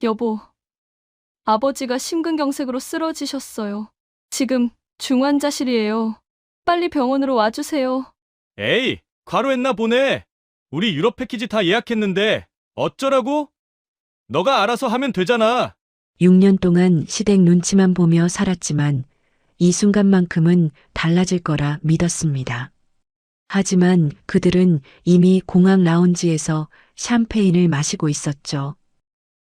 여보, 아버지가 심근경색으로 쓰러지셨어요. 지금 중환자실이에요. 빨리 병원으로 와주세요. 에이, 과로했나 보네. 우리 유럽 패키지 다 예약했는데 어쩌라고? 너가 알아서 하면 되잖아. 6년 동안 시댁 눈치만 보며 살았지만 이 순간만큼은 달라질 거라 믿었습니다. 하지만 그들은 이미 공항 라운지에서 샴페인을 마시고 있었죠.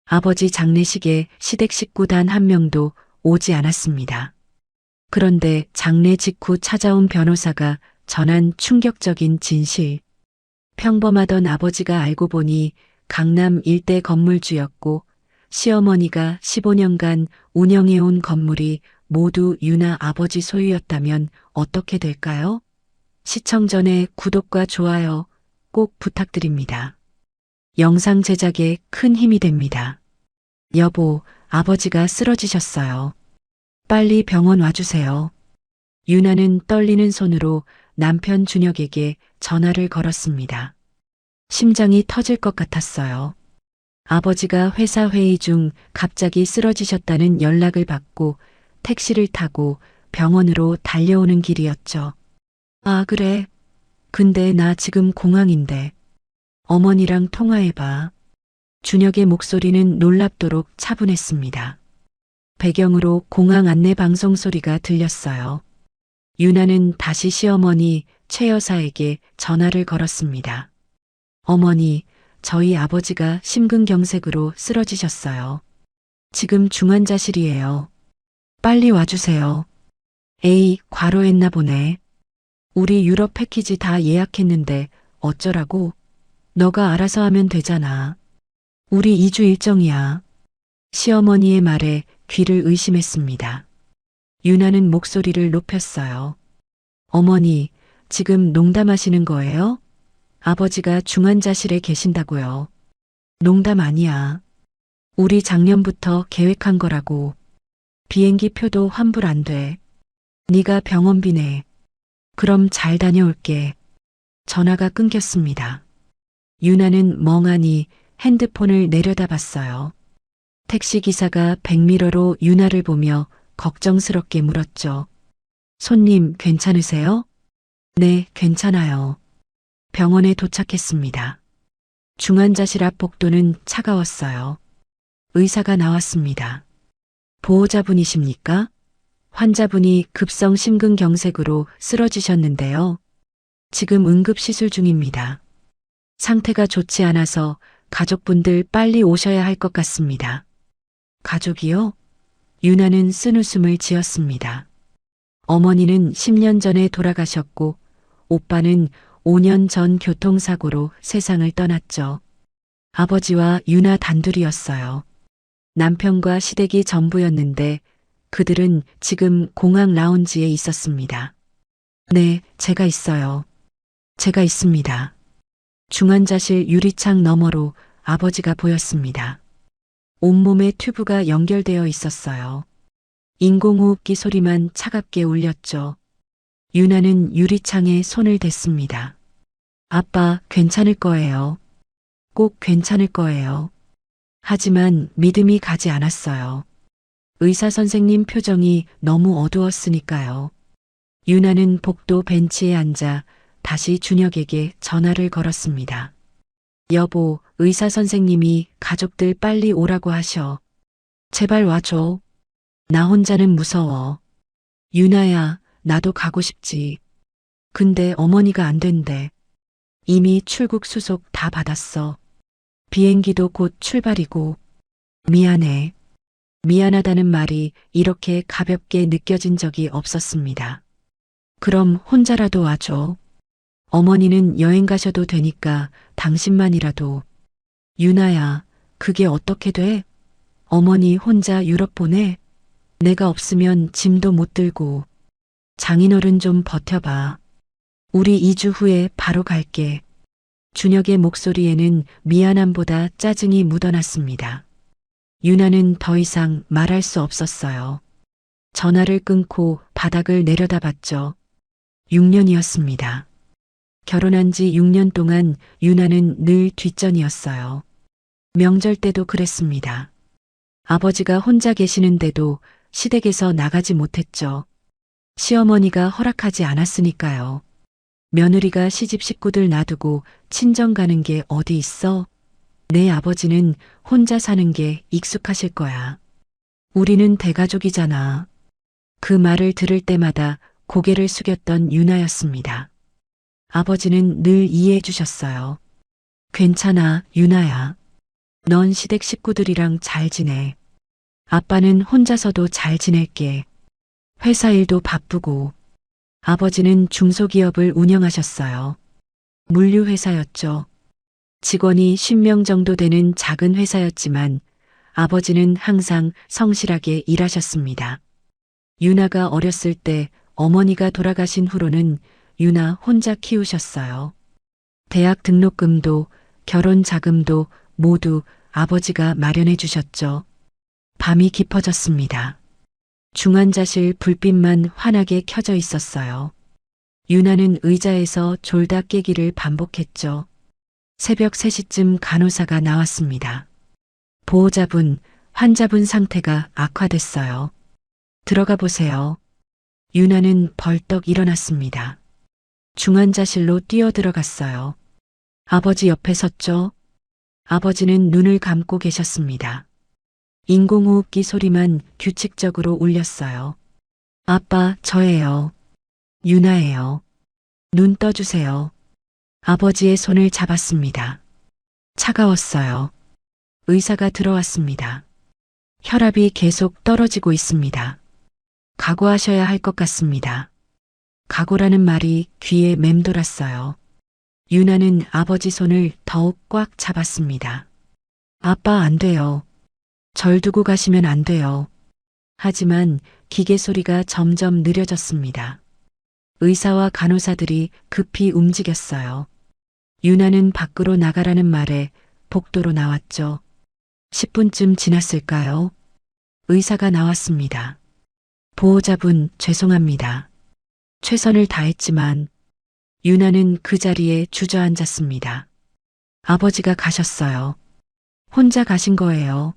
아버지 장례식에 시댁 식구 단 한 명도 오지 않았습니다. 그런데 장례 직후 찾아온 변호사가 전한 충격적인 진실. 평범하던 아버지가 알고 보니 강남 일대 건물주였고 시어머니가 15년간 운영해온 건물이 모두 유나 아버지 소유였다면 어떻게 될까요? 시청 전에 구독과 좋아요 꼭 부탁드립니다. 영상 제작에 큰 힘이 됩니다. 여보, 아버지가 쓰러지셨어요. 빨리 병원 와주세요. 유나는 떨리는 손으로 남편 준혁에게 전화를 걸었습니다. 심장이 터질 것 같았어요. 아버지가 회사 회의 중 갑자기 쓰러지셨다는 연락을 받고 택시를 타고 병원으로 달려오는 길이었죠. 아, 그래. 근데 나 지금 공항인데. 어머니랑 통화해봐. 준혁의 목소리는 놀랍도록 차분했습니다. 배경으로 공항 안내 방송 소리가 들렸어요. 유나는 다시 시어머니 최 여사에게 전화를 걸었습니다. 어머니, 저희 아버지가 심근경색으로 쓰러지셨어요. 지금 중환자실이에요. 빨리 와주세요. 에이, 과로했나 보네. 우리 유럽 패키지 다 예약했는데 어쩌라고? 너가 알아서 하면 되잖아. 우리 2주 일정이야. 시어머니의 말에 귀를 의심했습니다. 유나는 목소리를 높였어요. 어머니, 지금 농담하시는 거예요? 아버지가 중환자실에 계신다고요. 농담 아니야. 우리 작년부터 계획한 거라고. 비행기 표도 환불 안 돼. 네가 병원비 내. 그럼 잘 다녀올게. 전화가 끊겼습니다. 유나는 멍하니 핸드폰을 내려다봤어요. 택시기사가 백미러로 유나를 보며 걱정스럽게 물었죠. 손님 괜찮으세요? 네, 괜찮아요. 병원에 도착했습니다. 중환자실 앞 복도는 차가웠어요. 의사가 나왔습니다. 보호자분이십니까? 환자분이 급성 심근경색으로 쓰러지셨는데요. 지금 응급시술 중입니다. 상태가 좋지 않아서 가족분들 빨리 오셔야 할 것 같습니다. 가족이요? 유나는 쓴웃음을 지었습니다. 어머니는 10년 전에 돌아가셨고 오빠는 5년 전 교통사고로 세상을 떠났죠. 아버지와 유나 단둘이었어요. 남편과 시댁이 전부였는데 그들은 지금 공항 라운지에 있었습니다. 네, 제가 있어요. 제가 있습니다. 중환자실 유리창 너머로 아버지가 보였습니다. 온몸에 튜브가 연결되어 있었어요. 인공호흡기 소리만 차갑게 울렸죠. 유나는 유리창에 손을 댔습니다. 아빠, 괜찮을 거예요. 꼭 괜찮을 거예요. 하지만 믿음이 가지 않았어요. 의사 선생님 표정이 너무 어두웠으니까요. 유나는 복도 벤치에 앉아 다시 준혁에게 전화를 걸었습니다. 여보, 의사 선생님이 가족들 빨리 오라고 하셔. 제발 와줘. 나 혼자는 무서워. 유나야, 나도 가고 싶지. 근데 어머니가 안 된대. 이미 출국 수속 다 받았어. 비행기도 곧 출발이고. 미안해. 미안하다는 말이 이렇게 가볍게 느껴진 적이 없었습니다. 그럼 혼자라도 와줘. 어머니는 여행 가셔도 되니까 당신만이라도. 유나야, 그게 어떻게 돼? 어머니 혼자 유럽 보내? 내가 없으면 짐도 못 들고. 장인어른 좀 버텨봐. 우리 2주 후에 바로 갈게. 준혁의 목소리에는 미안함보다 짜증이 묻어났습니다. 유나는 더 이상 말할 수 없었어요. 전화를 끊고 바닥을 내려다봤죠. 6년이었습니다. 결혼한 지 6년 동안 유나는 늘 뒷전이었어요. 명절 때도 그랬습니다. 아버지가 혼자 계시는데도 시댁에서 나가지 못했죠. 시어머니가 허락하지 않았으니까요. 며느리가 시집 식구들 놔두고 친정 가는 게 어디 있어? 내 아버지는 혼자 사는 게 익숙하실 거야. 우리는 대가족이잖아. 그 말을 들을 때마다 고개를 숙였던 유나였습니다. 아버지는 늘 이해해 주셨어요. 괜찮아, 유나야. 넌 시댁 식구들이랑 잘 지내. 아빠는 혼자서도 잘 지낼게. 회사 일도 바쁘고. 아버지는 중소기업을 운영하셨어요. 물류회사였죠. 직원이 10명 정도 되는 작은 회사였지만 아버지는 항상 성실하게 일하셨습니다. 유나가 어렸을 때 어머니가 돌아가신 후로는 유나 혼자 키우셨어요. 대학 등록금도 결혼 자금도 모두 아버지가 마련해 주셨죠. 밤이 깊어졌습니다. 중환자실 불빛만 환하게 켜져 있었어요. 유나는 의자에서 졸다 깨기를 반복했죠. 새벽 3시쯤 간호사가 나왔습니다. 보호자분, 환자분 상태가 악화됐어요. 들어가 보세요. 유나는 벌떡 일어났습니다. 중환자실로 뛰어들어갔어요. 아버지 옆에 섰죠. 아버지는 눈을 감고 계셨습니다. 인공호흡기 소리만 규칙적으로 울렸어요. 아빠, 저예요. 유나예요. 눈 떠주세요. 아버지의 손을 잡았습니다. 차가웠어요. 의사가 들어왔습니다. 혈압이 계속 떨어지고 있습니다. 각오하셔야 할 것 같습니다. 각오라는 말이 귀에 맴돌았어요. 유나는 아버지 손을 더욱 꽉 잡았습니다. 아빠, 안 돼요. 절 두고 가시면 안 돼요. 하지만 기계 소리가 점점 느려졌습니다. 의사와 간호사들이 급히 움직였어요. 유나는 밖으로 나가라는 말에 복도로 나왔죠. 10분쯤 지났을까요? 의사가 나왔습니다. 보호자분, 죄송합니다. 최선을 다했지만 유나는 그 자리에 주저앉았습니다. 아버지가 가셨어요. 혼자 가신 거예요.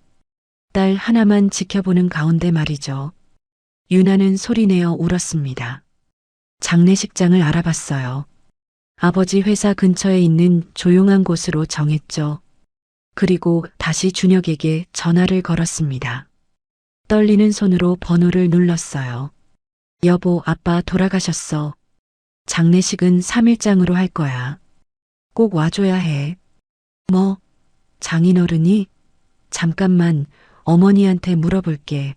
딸 하나만 지켜보는 가운데 말이죠. 유나는 소리내어 울었습니다. 장례식장을 알아봤어요. 아버지 회사 근처에 있는 조용한 곳으로 정했죠. 그리고 다시 준혁에게 전화를 걸었습니다. 떨리는 손으로 번호를 눌렀어요. 여보, 아빠 돌아가셨어. 장례식은 3일장으로 할 거야. 꼭 와줘야 해. 뭐? 장인어른이? 잠깐만, 어머니한테 물어볼게.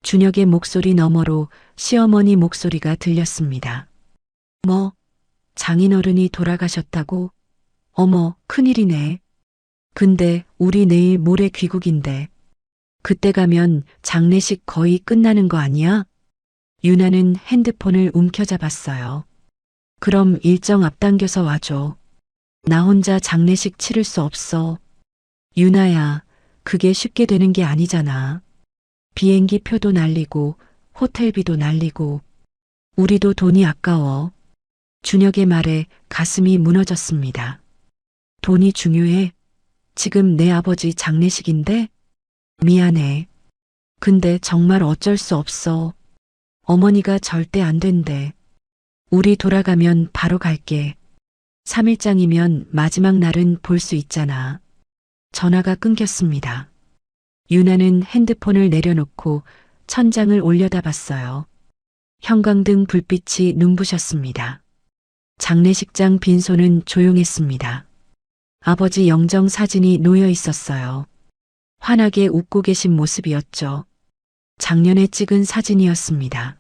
준혁의 목소리 너머로 시어머니 목소리가 들렸습니다. 뭐? 장인어른이 돌아가셨다고? 어머, 큰일이네. 근데 우리 내일 모레 귀국인데. 그때 가면 장례식 거의 끝나는 거 아니야? 유나는 핸드폰을 움켜잡았어요. 그럼 일정 앞당겨서 와줘. 나 혼자 장례식 치를 수 없어. 유나야, 그게 쉽게 되는 게 아니잖아. 비행기 표도 날리고 호텔비도 날리고 우리도 돈이 아까워. 준혁의 말에 가슴이 무너졌습니다. 돈이 중요해? 지금 내 아버지 장례식인데? 미안해. 근데 정말 어쩔 수 없어. 어머니가 절대 안 된대. 우리 돌아가면 바로 갈게. 3일장이면 마지막 날은 볼 수 있잖아. 전화가 끊겼습니다. 유나는 핸드폰을 내려놓고 천장을 올려다봤어요. 형광등 불빛이 눈부셨습니다. 장례식장 빈소는 조용했습니다. 아버지 영정 사진이 놓여 있었어요. 환하게 웃고 계신 모습이었죠. 작년에 찍은 사진이었습니다.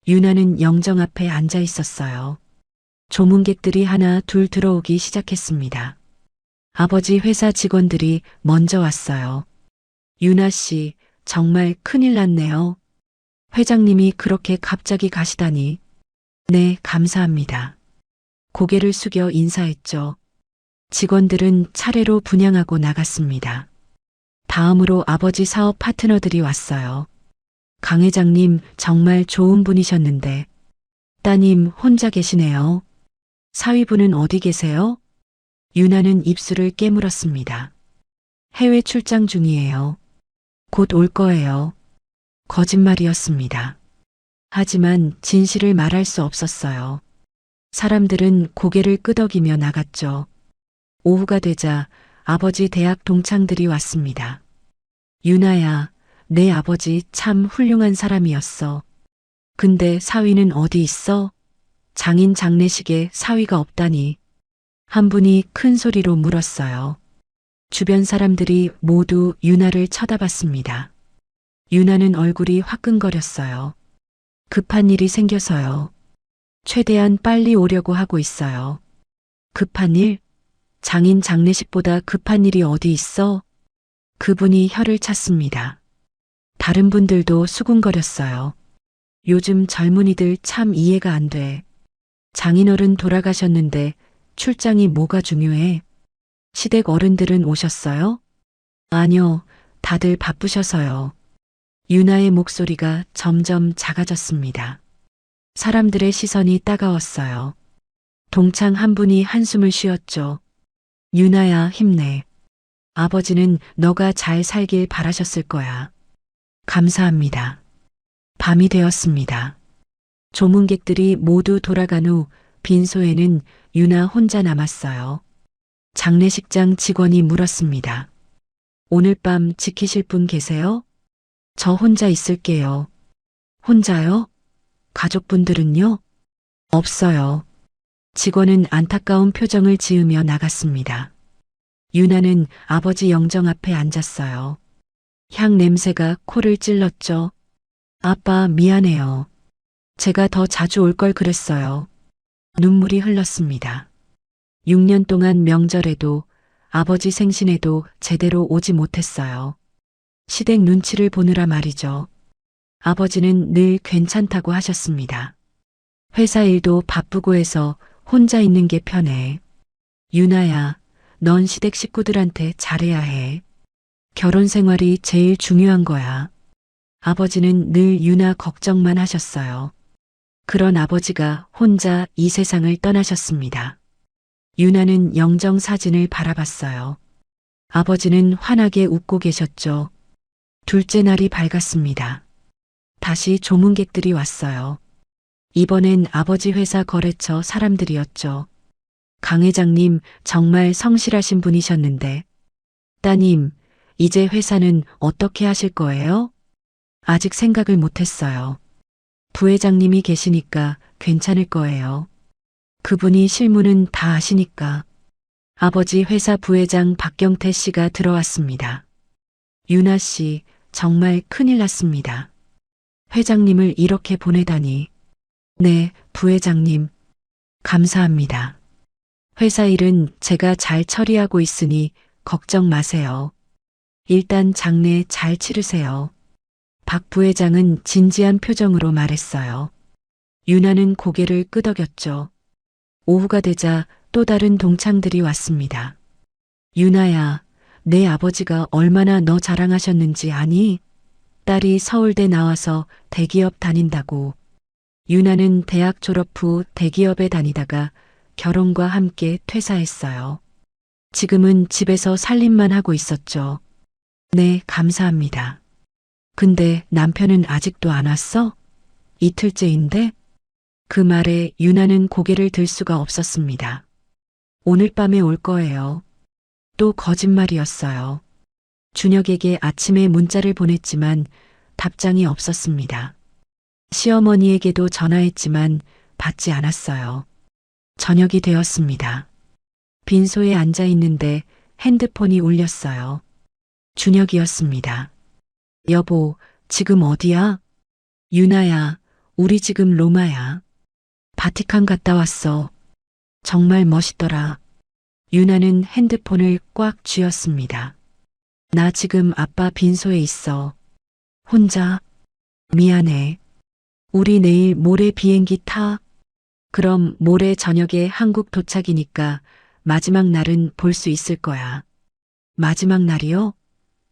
유나는 영정 앞에 앉아 있었어요. 조문객들이 하나 둘 들어오기 시작했습니다. 아버지 회사 직원들이 먼저 왔어요. 유나 씨, 정말 큰일 났네요. 회장님이 그렇게 갑자기 가시다니. 네, 감사합니다. 고개를 숙여 인사했죠. 직원들은 차례로 분향하고 나갔습니다. 다음으로 아버지 사업 파트너들이 왔어요. 강 회장님 정말 좋은 분이셨는데. 따님 혼자 계시네요. 사위분은 어디 계세요? 유나는 입술을 깨물었습니다. 해외 출장 중이에요. 곧 올 거예요. 거짓말이었습니다. 하지만 진실을 말할 수 없었어요. 사람들은 고개를 끄덕이며 나갔죠. 오후가 되자 아버지 대학 동창들이 왔습니다. 유나야, 내 아버지 참 훌륭한 사람이었어. 근데 사위는 어디 있어? 장인 장례식에 사위가 없다니. 한 분이 큰 소리로 물었어요. 주변 사람들이 모두 유나를 쳐다봤습니다. 유나는 얼굴이 화끈거렸어요. 급한 일이 생겨서요. 최대한 빨리 오려고 하고 있어요. 급한 일? 장인 장례식보다 급한 일이 어디 있어? 그분이 혀를 찼습니다. 다른 분들도 수군거렸어요. 요즘 젊은이들 참 이해가 안 돼. 장인어른 돌아가셨는데 출장이 뭐가 중요해? 시댁 어른들은 오셨어요? 아니요, 다들 바쁘셔서요. 유나의 목소리가 점점 작아졌습니다. 사람들의 시선이 따가웠어요. 동창 한 분이 한숨을 쉬었죠. 유나야, 힘내. 아버지는 너가 잘 살길 바라셨을 거야. 감사합니다. 밤이 되었습니다. 조문객들이 모두 돌아간 후 빈소에는 유나 혼자 남았어요. 장례식장 직원이 물었습니다. 오늘 밤 지키실 분 계세요? 저 혼자 있을게요. 혼자요? 가족분들은요? 없어요. 직원은 안타까운 표정을 지으며 나갔습니다. 유나는 아버지 영정 앞에 앉았어요. 향 냄새가 코를 찔렀죠. 아빠, 미안해요. 제가 더 자주 올 걸 그랬어요. 눈물이 흘렀습니다. 6년 동안 명절에도 아버지 생신에도 제대로 오지 못했어요. 시댁 눈치를 보느라 말이죠. 아버지는 늘 괜찮다고 하셨습니다. 회사 일도 바쁘고 해서 혼자 있는 게 편해. 유나야, 넌 시댁 식구들한테 잘해야 해. 결혼 생활이 제일 중요한 거야. 아버지는 늘 유나 걱정만 하셨어요. 그런 아버지가 혼자 이 세상을 떠나셨습니다. 유나는 영정 사진을 바라봤어요. 아버지는 환하게 웃고 계셨죠. 둘째 날이 밝았습니다. 다시 조문객들이 왔어요. 이번엔 아버지 회사 거래처 사람들이었죠. 강 회장님 정말 성실하신 분이셨는데. 따님, 이제 회사는 어떻게 하실 거예요? 아직 생각을 못했어요. 부회장님이 계시니까 괜찮을 거예요. 그분이 실무는 다 아시니까. 아버지 회사 부회장 박경태 씨가 들어왔습니다. 유나 씨, 정말 큰일 났습니다. 회장님을 이렇게 보내다니. 네, 부회장님. 감사합니다. 회사 일은 제가 잘 처리하고 있으니 걱정 마세요. 일단 장례 잘 치르세요. 박 부회장은 진지한 표정으로 말했어요. 유나는 고개를 끄덕였죠. 오후가 되자 또 다른 동창들이 왔습니다. 유나야, 내 아버지가 얼마나 너 자랑하셨는지 아니? 딸이 서울대 나와서 대기업 다닌다고. 유나는 대학 졸업 후 대기업에 다니다가 결혼과 함께 퇴사했어요. 지금은 집에서 살림만 하고 있었죠. 네, 감사합니다. 근데 남편은 아직도 안 왔어? 이틀째인데? 그 말에 유나는 고개를 들 수가 없었습니다. 오늘 밤에 올 거예요. 또 거짓말이었어요. 준혁에게 아침에 문자를 보냈지만 답장이 없었습니다. 시어머니에게도 전화했지만 받지 않았어요. 저녁이 되었습니다. 빈소에 앉아 있는데 핸드폰이 울렸어요. 준혁이었습니다. 여보, 지금 어디야? 유나야, 우리 지금 로마야. 바티칸 갔다 왔어. 정말 멋있더라. 유나는 핸드폰을 꽉 쥐었습니다. 나 지금 아빠 빈소에 있어. 혼자? 미안해. 우리 내일 모레 비행기 타? 그럼 모레 저녁에 한국 도착이니까 마지막 날은 볼 수 있을 거야. 마지막 날이요?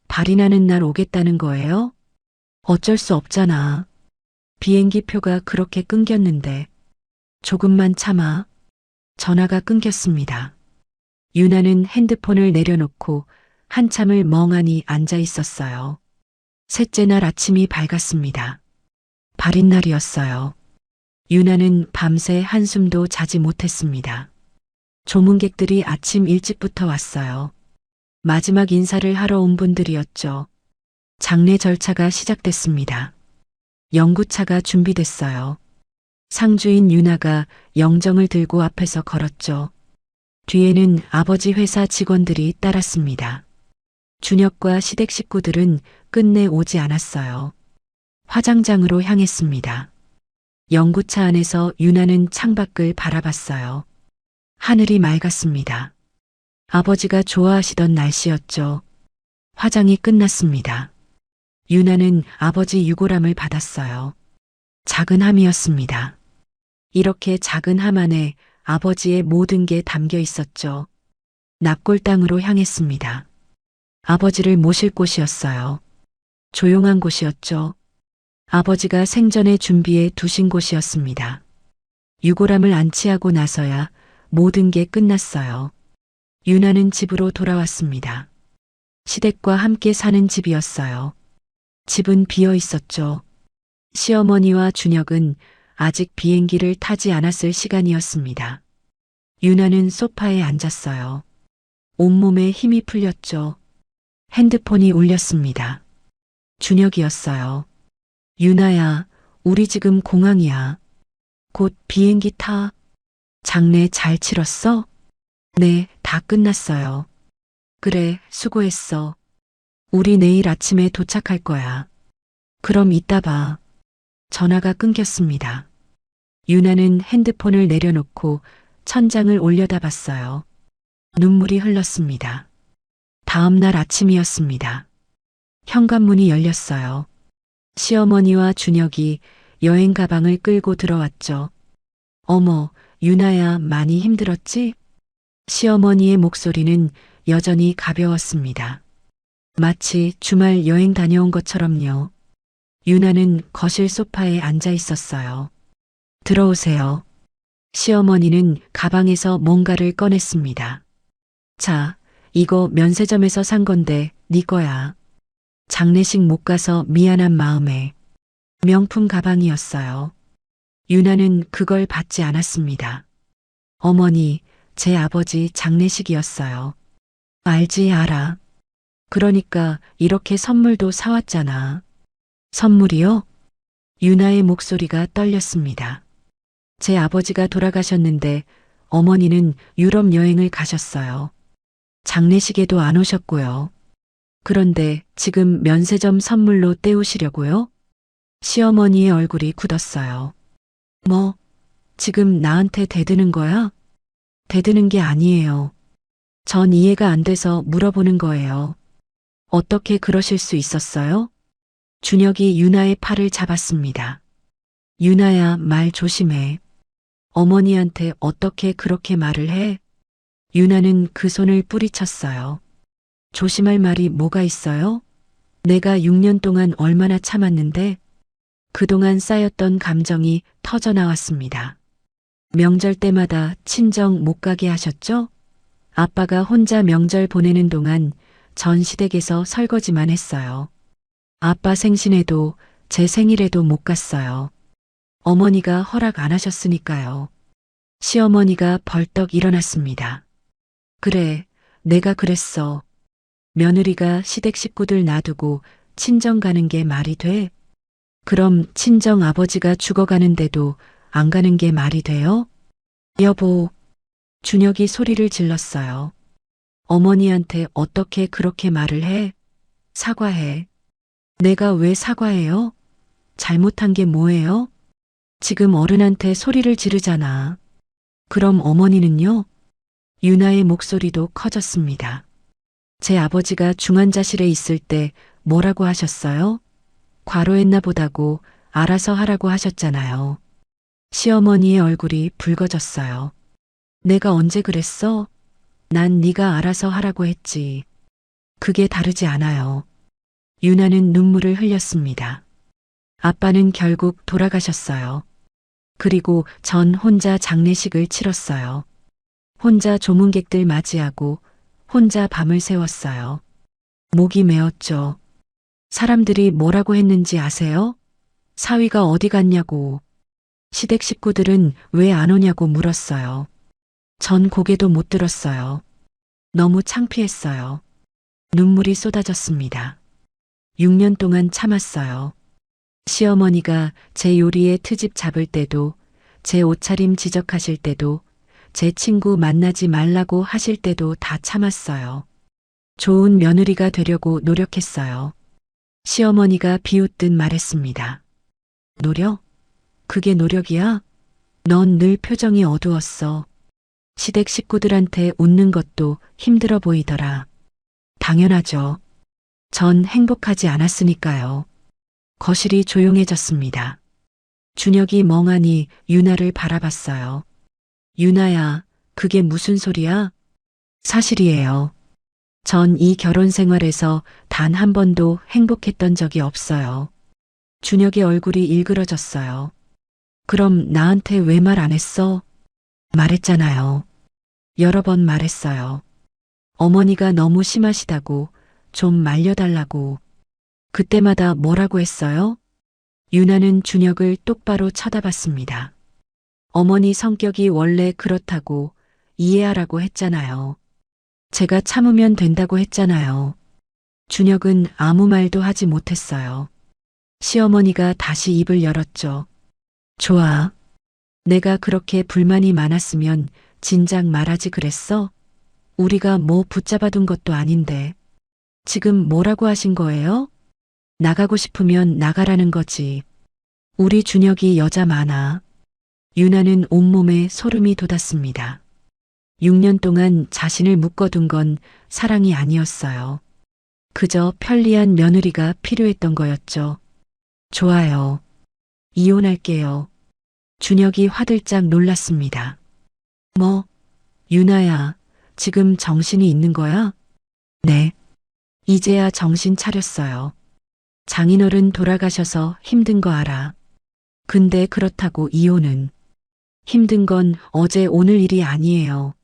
발이 나는 날 오겠다는 거예요? 어쩔 수 없잖아. 비행기 표가 그렇게 끊겼는데. 조금만 참아. 전화가 끊겼습니다. 유나는 핸드폰을 내려놓고 한참을 멍하니 앉아 있었어요. 셋째 날 아침이 밝았습니다. 발인 날이었어요. 유나는 밤새 한숨도 자지 못했습니다. 조문객들이 아침 일찍부터 왔어요. 마지막 인사를 하러 온 분들이었죠. 장례 절차가 시작됐습니다. 영구차가 준비됐어요. 상주인 유나가 영정을 들고 앞에서 걸었죠. 뒤에는 아버지 회사 직원들이 따랐습니다. 준혁과 시댁 식구들은 끝내 오지 않았어요. 화장장으로 향했습니다. 영구차 안에서 유나는 창밖을 바라봤어요. 하늘이 맑았습니다. 아버지가 좋아하시던 날씨였죠. 화장이 끝났습니다. 유나는 아버지 유골함을 받았어요. 작은 함이었습니다. 이렇게 작은 함 안에 아버지의 모든 게 담겨 있었죠. 납골 땅으로 향했습니다. 아버지를 모실 곳이었어요. 조용한 곳이었죠. 아버지가 생전에 준비해 두신 곳이었습니다. 유골함을 안치하고 나서야 모든 게 끝났어요. 유나는 집으로 돌아왔습니다. 시댁과 함께 사는 집이었어요. 집은 비어 있었죠. 시어머니와 준혁은 아직 비행기를 타지 않았을 시간이었습니다. 유나는 소파에 앉았어요. 온몸에 힘이 풀렸죠. 핸드폰이 울렸습니다. 준혁이었어요. 유나야, 우리 지금 공항이야. 곧 비행기 타. 장례 잘 치렀어? 네, 다 끝났어요. 그래, 수고했어. 우리 내일 아침에 도착할 거야. 그럼 이따 봐. 전화가 끊겼습니다. 유나는 핸드폰을 내려놓고 천장을 올려다봤어요. 눈물이 흘렀습니다. 다음 날 아침이었습니다. 현관문이 열렸어요. 시어머니와 준혁이 여행 가방을 끌고 들어왔죠. 어머, 유나야, 많이 힘들었지? 시어머니의 목소리는 여전히 가벼웠습니다. 마치 주말 여행 다녀온 것처럼요. 유나는 거실 소파에 앉아 있었어요. 들어오세요. 시어머니는 가방에서 뭔가를 꺼냈습니다. 자, 이거 면세점에서 산 건데 네 거야. 장례식 못 가서 미안한 마음에. 명품 가방이었어요. 유나는 그걸 받지 않았습니다. 어머니, 제 아버지 장례식이었어요. 알지, 알아. 그러니까 이렇게 선물도 사왔잖아. 선물이요? 유나의 목소리가 떨렸습니다. 제 아버지가 돌아가셨는데 어머니는 유럽 여행을 가셨어요. 장례식에도 안 오셨고요. 그런데 지금 면세점 선물로 때우시려고요? 시어머니의 얼굴이 굳었어요. 뭐, 지금 나한테 대드는 거야? 대드는 게 아니에요. 전 이해가 안 돼서 물어보는 거예요. 어떻게 그러실 수 있었어요? 준혁이 유나의 팔을 잡았습니다. 유나야, 말 조심해. 어머니한테 어떻게 그렇게 말을 해? 유나는 그 손을 뿌리쳤어요. 조심할 말이 뭐가 있어요? 내가 6년 동안 얼마나 참았는데 그동안 쌓였던 감정이 터져 나왔습니다. 명절 때마다 친정 못 가게 하셨죠? 아빠가 혼자 명절 보내는 동안 전 시댁에서 설거지만 했어요. 아빠 생신에도 제 생일에도 못 갔어요. 어머니가 허락 안 하셨으니까요. 시어머니가 벌떡 일어났습니다. 그래, 내가 그랬어. 며느리가 시댁 식구들 놔두고 친정 가는 게 말이 돼? 그럼 친정 아버지가 죽어가는데도 안 가는 게 말이 돼요? 여보, 준혁이 소리를 질렀어요. 어머니한테 어떻게 그렇게 말을 해? 사과해. 내가 왜 사과해요? 잘못한 게 뭐예요? 지금 어른한테 소리를 지르잖아. 그럼 어머니는요? 유나의 목소리도 커졌습니다. 제 아버지가 중환자실에 있을 때 뭐라고 하셨어요? 과로했나 보다고 알아서 하라고 하셨잖아요. 시어머니의 얼굴이 붉어졌어요. 내가 언제 그랬어? 난 네가 알아서 하라고 했지. 그게 다르지 않아요. 유나는 눈물을 흘렸습니다. 아빠는 결국 돌아가셨어요. 그리고 전 혼자 장례식을 치렀어요. 혼자 조문객들 맞이하고 혼자 밤을 새웠어요. 목이 메었죠. 사람들이 뭐라고 했는지 아세요? 사위가 어디 갔냐고. 시댁 식구들은 왜 안 오냐고 물었어요. 전 고개도 못 들었어요. 너무 창피했어요. 눈물이 쏟아졌습니다. 6년 동안 참았어요. 시어머니가 제 요리에 트집 잡을 때도, 제 옷차림 지적하실 때도, 제 친구 만나지 말라고 하실 때도 다 참았어요. 좋은 며느리가 되려고 노력했어요. 시어머니가 비웃듯 말했습니다. 노력? 그게 노력이야? 넌 늘 표정이 어두웠어. 시댁 식구들한테 웃는 것도 힘들어 보이더라. 당연하죠. 전 행복하지 않았으니까요. 거실이 조용해졌습니다. 준혁이 멍하니 유나를 바라봤어요. 유나야, 그게 무슨 소리야? 사실이에요. 전 이 결혼 생활에서 단 한 번도 행복했던 적이 없어요. 준혁의 얼굴이 일그러졌어요. 그럼 나한테 왜 말 안 했어? 말했잖아요. 여러 번 말했어요. 어머니가 너무 심하시다고, 좀 말려달라고. 그때마다 뭐라고 했어요? 유나는 준혁을 똑바로 쳐다봤습니다. 어머니 성격이 원래 그렇다고 이해하라고 했잖아요. 제가 참으면 된다고 했잖아요. 준혁은 아무 말도 하지 못했어요. 시어머니가 다시 입을 열었죠. 좋아. 내가 그렇게 불만이 많았으면 진작 말하지 그랬어? 우리가 뭐 붙잡아둔 것도 아닌데. 지금 뭐라고 하신 거예요? 나가고 싶으면 나가라는 거지. 우리 준혁이 여자 많아. 유나는 온몸에 소름이 돋았습니다. 6년 동안 자신을 묶어둔 건 사랑이 아니었어요. 그저 편리한 며느리가 필요했던 거였죠. 좋아요. 이혼할게요. 준혁이 화들짝 놀랐습니다. 뭐? 유나야, 지금 정신이 있는 거야? 네. 이제야 정신 차렸어요. 장인어른 돌아가셔서 힘든 거 알아. 근데 그렇다고 이혼은. 힘든 건 어제 오늘 일이 아니에요.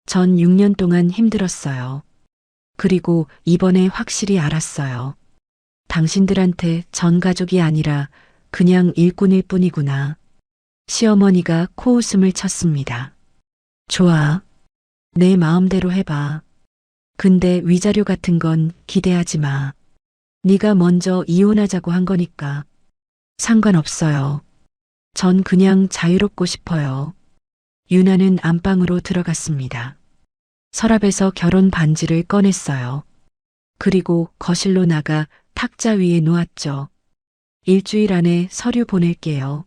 전 6년 동안 힘들었어요. 그리고 이번에 확실히 알았어요. 당신들한테 전 가족이 아니라 그냥 일꾼일 뿐이구나. 시어머니가 코웃음을 쳤습니다. 좋아. 내 마음대로 해봐. 근데 위자료 같은 건 기대하지 마. 네가 먼저 이혼하자고 한 거니까. 상관없어요. 전 그냥 자유롭고 싶어요. 유나는 안방으로 들어갔습니다. 서랍에서 결혼 반지를 꺼냈어요. 그리고 거실로 나가 탁자 위에 놓았죠. 일주일 안에 서류 보낼게요.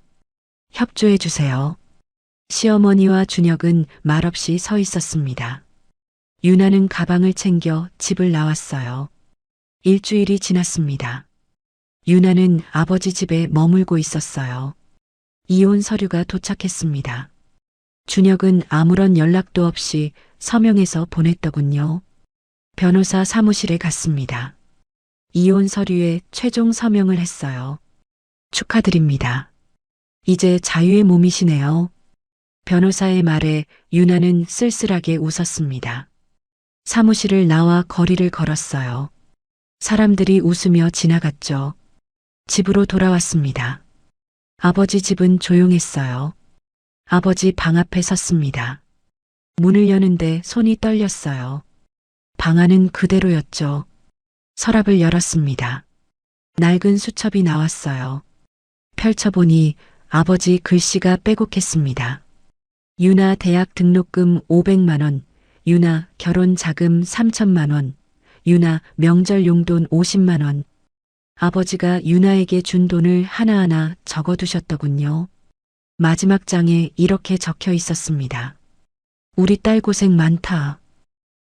협조해 주세요. 시어머니와 준혁은 말없이 서 있었습니다. 유나는 가방을 챙겨 집을 나왔어요. 일주일이 지났습니다. 유나는 아버지 집에 머물고 있었어요. 이혼 서류가 도착했습니다. 준혁은 아무런 연락도 없이 서명해서 보냈더군요. 변호사 사무실에 갔습니다. 이혼 서류에 최종 서명을 했어요. 축하드립니다. 이제 자유의 몸이시네요. 변호사의 말에 유나는 쓸쓸하게 웃었습니다. 사무실을 나와 거리를 걸었어요. 사람들이 웃으며 지나갔죠. 집으로 돌아왔습니다. 아버지 집은 조용했어요. 아버지 방 앞에 섰습니다. 문을 여는데 손이 떨렸어요. 방 안은 그대로였죠. 서랍을 열었습니다. 낡은 수첩이 나왔어요. 펼쳐보니 아버지 글씨가 빼곡했습니다. 유나 대학 등록금 500만 원, 유나 결혼 자금 3천만 원, 유나 명절 용돈 50만 원. 아버지가 유나에게 준 돈을 하나하나 적어두셨더군요. 마지막 장에 이렇게 적혀 있었습니다. 우리 딸 고생 많다.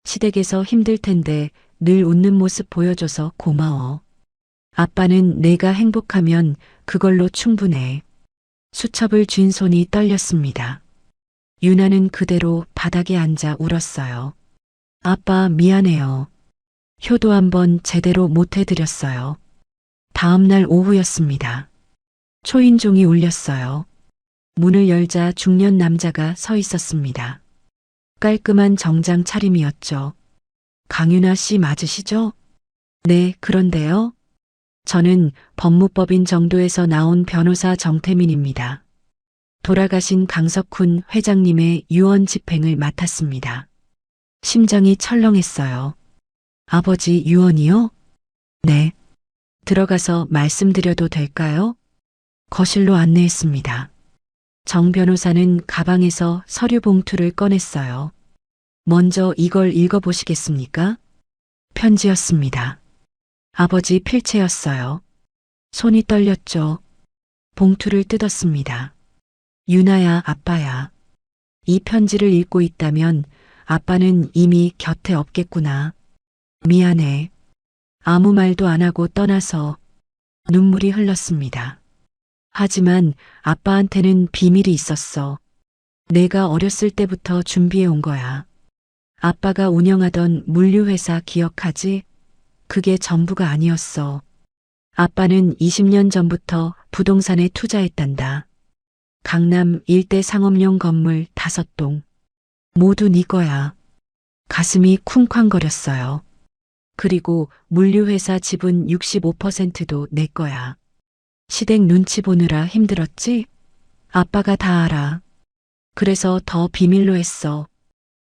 시댁에서 힘들 텐데 늘 웃는 모습 보여줘서 고마워. 아빠는 내가 행복하면 그걸로 충분해. 수첩을 쥔 손이 떨렸습니다. 유나는 그대로 바닥에 앉아 울었어요. 아빠 미안해요. 효도 한번 제대로 못 해드렸어요. 다음 날 오후였습니다. 초인종이 울렸어요. 문을 열자 중년 남자가 서 있었습니다. 깔끔한 정장 차림이었죠. 강유나 씨 맞으시죠? 네, 그런데요. 저는 법무법인 정도에서 나온 변호사 정태민입니다. 돌아가신 강석훈 회장님의 유언 집행을 맡았습니다. 심장이 철렁했어요. 아버지 유언이요? 네. 들어가서 말씀드려도 될까요? 거실로 안내했습니다. 정 변호사는 가방에서 서류 봉투를 꺼냈어요. 먼저 이걸 읽어보시겠습니까? 편지였습니다. 아버지 필체였어요. 손이 떨렸죠. 봉투를 뜯었습니다. 유나야, 아빠야. 이 편지를 읽고 있다면 아빠는 이미 곁에 없겠구나. 미안해. 아무 말도 안 하고 떠나서 눈물이 흘렀습니다. 하지만 아빠한테는 비밀이 있었어. 내가 어렸을 때부터 준비해 온 거야. 아빠가 운영하던 물류회사 기억하지? 그게 전부가 아니었어. 아빠는 20년 전부터 부동산에 투자했단다. 강남 일대 상업용 건물 5동. 모두 네 거야. 가슴이 쿵쾅거렸어요. 그리고 물류회사 지분 65%도 내 거야. 시댁 눈치 보느라 힘들었지? 아빠가 다 알아. 그래서 더 비밀로 했어.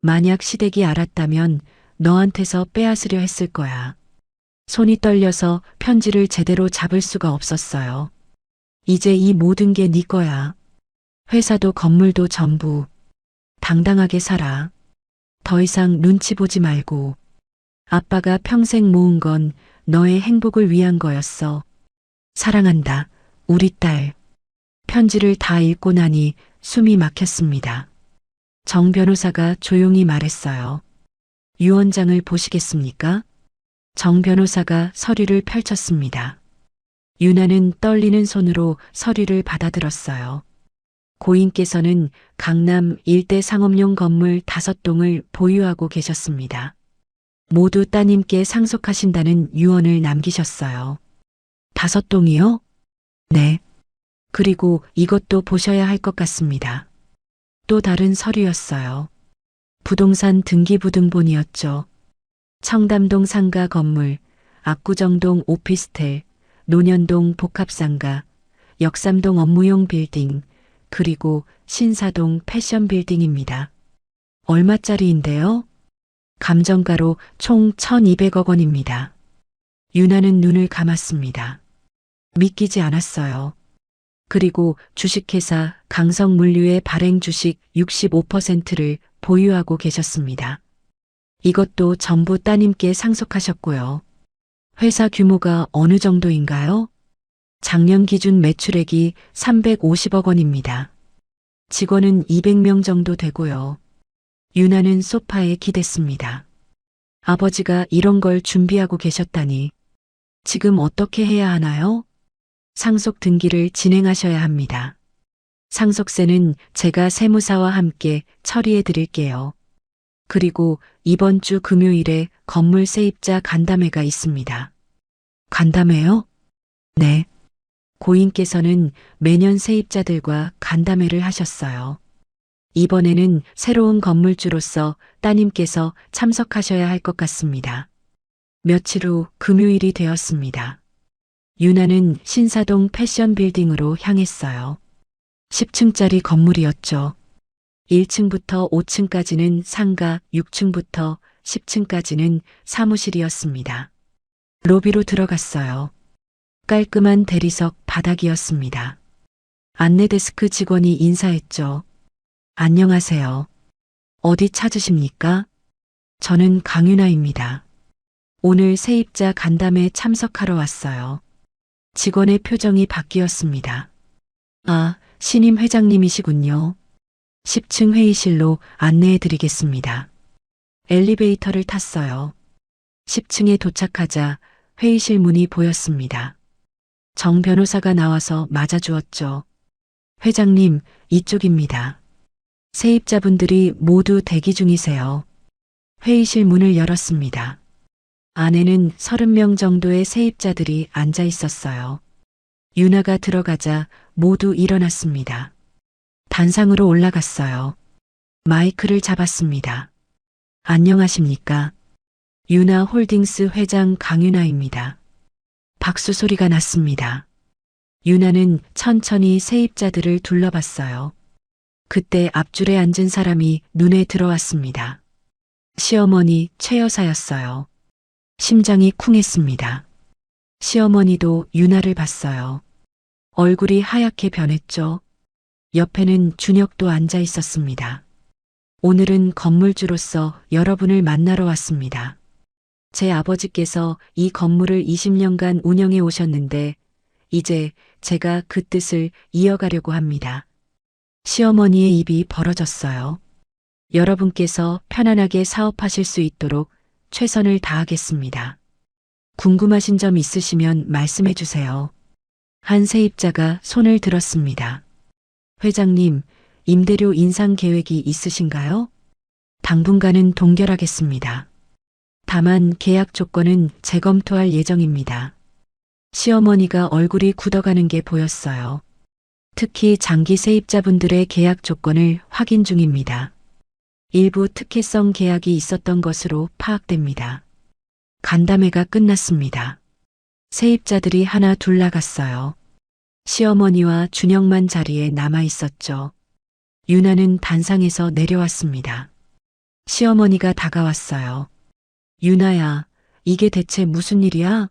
만약 시댁이 알았다면 너한테서 빼앗으려 했을 거야. 손이 떨려서 편지를 제대로 잡을 수가 없었어요. 이제 이 모든 게 네 거야. 회사도 건물도 전부. 당당하게 살아. 더 이상 눈치 보지 말고. 아빠가 평생 모은 건 너의 행복을 위한 거였어. 사랑한다, 우리 딸. 편지를 다 읽고 나니 숨이 막혔습니다. 정 변호사가 조용히 말했어요. 유언장을 보시겠습니까? 정 변호사가 서류를 펼쳤습니다. 유나는 떨리는 손으로 서류를 받아들었어요. 고인께서는 강남 일대 상업용 건물 5동을 보유하고 계셨습니다. 모두 따님께 상속하신다는 유언을 남기셨어요. 5동이요? 네. 그리고 이것도 보셔야 할 것 같습니다. 또 다른 서류였어요. 부동산 등기부등본이었죠. 청담동 상가 건물, 압구정동 오피스텔, 논현동 복합상가, 역삼동 업무용 빌딩, 그리고 신사동 패션 빌딩입니다. 얼마짜리인데요? 감정가로 총 1,200억 원입니다. 유나는 눈을 감았습니다. 믿기지 않았어요. 그리고 주식회사 강성물류의 발행 주식 65%를 보유하고 계셨습니다. 이것도 전부 따님께 상속하셨고요. 회사 규모가 어느 정도인가요? 작년 기준 매출액이 350억 원입니다. 직원은 200명 정도 되고요. 유나는 소파에 기댔습니다. 아버지가 이런 걸 준비하고 계셨다니. 지금 어떻게 해야 하나요? 상속 등기를 진행하셔야 합니다. 상속세는 제가 세무사와 함께 처리해 드릴게요. 그리고 이번 주 금요일에 건물 세입자 간담회가 있습니다. 간담회요? 네. 고인께서는 매년 세입자들과 간담회를 하셨어요. 이번에는 새로운 건물주로서 따님께서 참석하셔야 할 것 같습니다. 며칠 후 금요일이 되었습니다. 유나는 신사동 패션 빌딩으로 향했어요. 10층짜리 건물이었죠. 1층부터 5층까지는 상가, 6층부터 10층까지는 사무실이었습니다. 로비로 들어갔어요. 깔끔한 대리석 바닥이었습니다. 안내데스크 직원이 인사했죠. 안녕하세요. 어디 찾으십니까? 저는 강유나입니다. 오늘 세입자 간담회 참석하러 왔어요. 직원의 표정이 바뀌었습니다. 아, 신임 회장님이시군요. 10층 회의실로 안내해 드리겠습니다. 엘리베이터를 탔어요. 10층에 도착하자 회의실 문이 보였습니다. 정 변호사가 나와서 맞아주었죠. 회장님, 이쪽입니다. 세입자분들이 모두 대기 중이세요. 회의실 문을 열었습니다. 안에는 30명 정도의 세입자들이 앉아 있었어요. 유나가 들어가자 모두 일어났습니다. 단상으로 올라갔어요. 마이크를 잡았습니다. 안녕하십니까? 유나 홀딩스 회장 강유나입니다. 박수 소리가 났습니다. 유나는 천천히 세입자들을 둘러봤어요. 그때 앞줄에 앉은 사람이 눈에 들어왔습니다. 시어머니 최 여사였어요. 심장이 쿵했습니다. 시어머니도 유나를 봤어요. 얼굴이 하얗게 변했죠. 옆에는 준혁도 앉아 있었습니다. 오늘은 건물주로서 여러분을 만나러 왔습니다. 제 아버지께서 이 건물을 20년간 운영해 오셨는데 이제 제가 그 뜻을 이어가려고 합니다. 시어머니의 입이 벌어졌어요. 여러분께서 편안하게 사업하실 수 있도록 최선을 다하겠습니다. 궁금하신 점 있으시면 말씀해 주세요. 한 세입자가 손을 들었습니다. 회장님, 임대료 인상 계획이 있으신가요? 당분간은 동결하겠습니다. 다만 계약 조건은 재검토할 예정입니다. 시어머니가 얼굴이 굳어가는 게 보였어요. 특히 장기 세입자분들의 계약 조건을 확인 중입니다. 일부 특혜성 계약이 있었던 것으로 파악됩니다. 간담회가 끝났습니다. 세입자들이 하나 둘 나갔어요. 시어머니와 준혁만 자리에 남아 있었죠. 유나는 단상에서 내려왔습니다. 시어머니가 다가왔어요. 유나야, 이게 대체 무슨 일이야?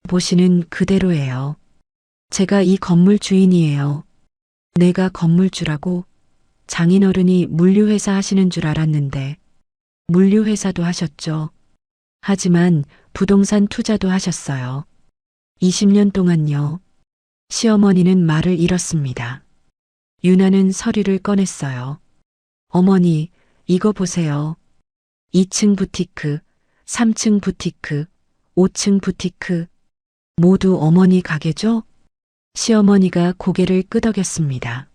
보시는 그대로예요. 제가 이 건물 주인이에요. 내가 건물주라고? 장인어른이 물류회사 하시는 줄 알았는데 물류회사도 하셨죠. 하지만 부동산 투자도 하셨어요. 20년 동안요. 시어머니는 말을 잃었습니다. 유나는 서류를 꺼냈어요. 어머니, 이거 보세요. 2층 부티크, 3층 부티크, 5층 부티크. 모두 어머니 가게죠? 시어머니가 고개를 끄덕였습니다.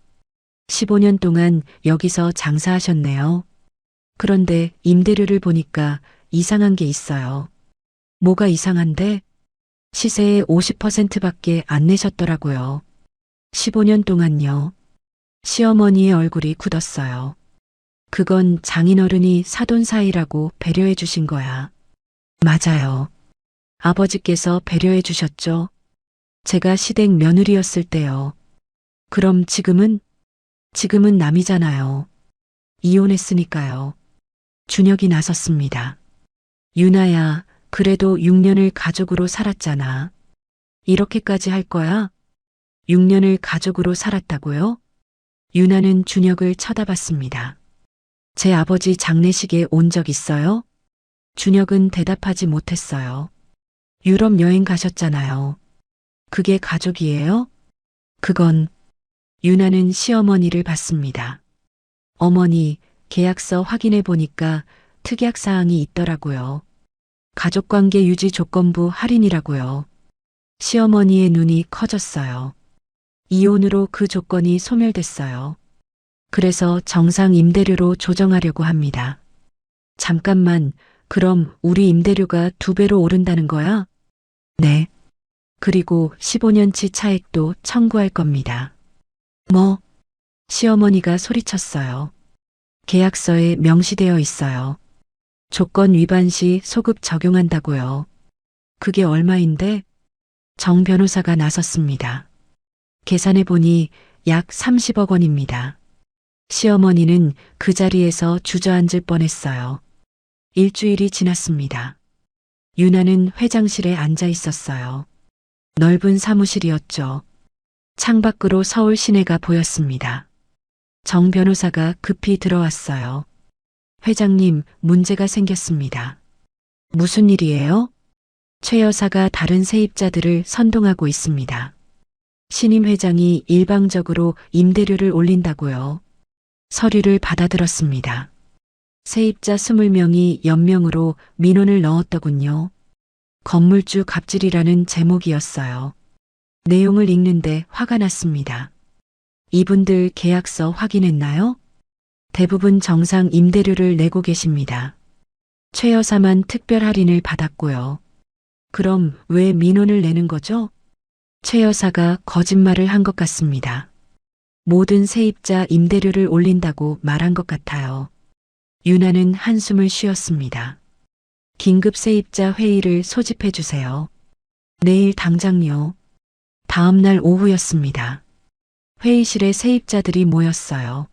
15년 동안 여기서 장사하셨네요. 그런데 임대료를 보니까 이상한 게 있어요. 뭐가 이상한데? 시세의 50%밖에 안 내셨더라고요. 15년 동안요. 시어머니의 얼굴이 굳었어요. 그건 장인어른이 사돈 사이라고 배려해 주신 거야. 맞아요. 아버지께서 배려해 주셨죠. 제가 시댁 며느리였을 때요. 그럼 지금은? 지금은 남이잖아요. 이혼했으니까요. 준혁이 나섰습니다. 유나야, 그래도 6년을 가족으로 살았잖아. 이렇게까지 할 거야? 6년을 가족으로 살았다고요? 유나는 준혁을 쳐다봤습니다. 제 아버지 장례식에 온 적 있어요? 준혁은 대답하지 못했어요. 유럽 여행 가셨잖아요. 그게 가족이에요? 그건 유나는 시어머니를 봤습니다. 어머니, 계약서 확인해 보니까 특약 사항이 있더라고요. 가족관계 유지 조건부 할인이라고요. 시어머니의 눈이 커졌어요. 이혼으로 그 조건이 소멸됐어요. 그래서 정상 임대료로 조정하려고 합니다. 잠깐만, 그럼 우리 임대료가 2배로 오른다는 거야? 네. 그리고 15년치 차액도 청구할 겁니다. 뭐? 시어머니가 소리쳤어요. 계약서에 명시되어 있어요. 조건 위반 시 소급 적용한다고요. 그게 얼마인데? 정 변호사가 나섰습니다. 계산해 보니 약 30억 원입니다. 시어머니는 그 자리에서 주저앉을 뻔했어요. 일주일이 지났습니다. 유나는 회장실에 앉아 있었어요. 넓은 사무실이었죠. 창밖으로 서울 시내가 보였습니다. 정 변호사가 급히 들어왔어요. 회장님, 문제가 생겼습니다. 무슨 일이에요? 최 여사가 다른 세입자들을 선동하고 있습니다. 신임 회장이 일방적으로 임대료를 올린다고요. 서류를 받아들었습니다. 세입자 20명이 연명으로 민원을 넣었더군요. 건물주 갑질이라는 제목이었어요. 내용을 읽는데 화가 났습니다. 이분들 계약서 확인했나요? 대부분 정상 임대료를 내고 계십니다. 최 여사만 특별 할인을 받았고요. 그럼 왜 민원을 내는 거죠? 최 여사가 거짓말을 한 것 같습니다. 모든 세입자 임대료를 올린다고 말한 것 같아요. 유나는 한숨을 쉬었습니다. 긴급 세입자 회의를 소집해 주세요. 내일 당장요. 다음 날 오후였습니다. 회의실에 세입자들이 모였어요.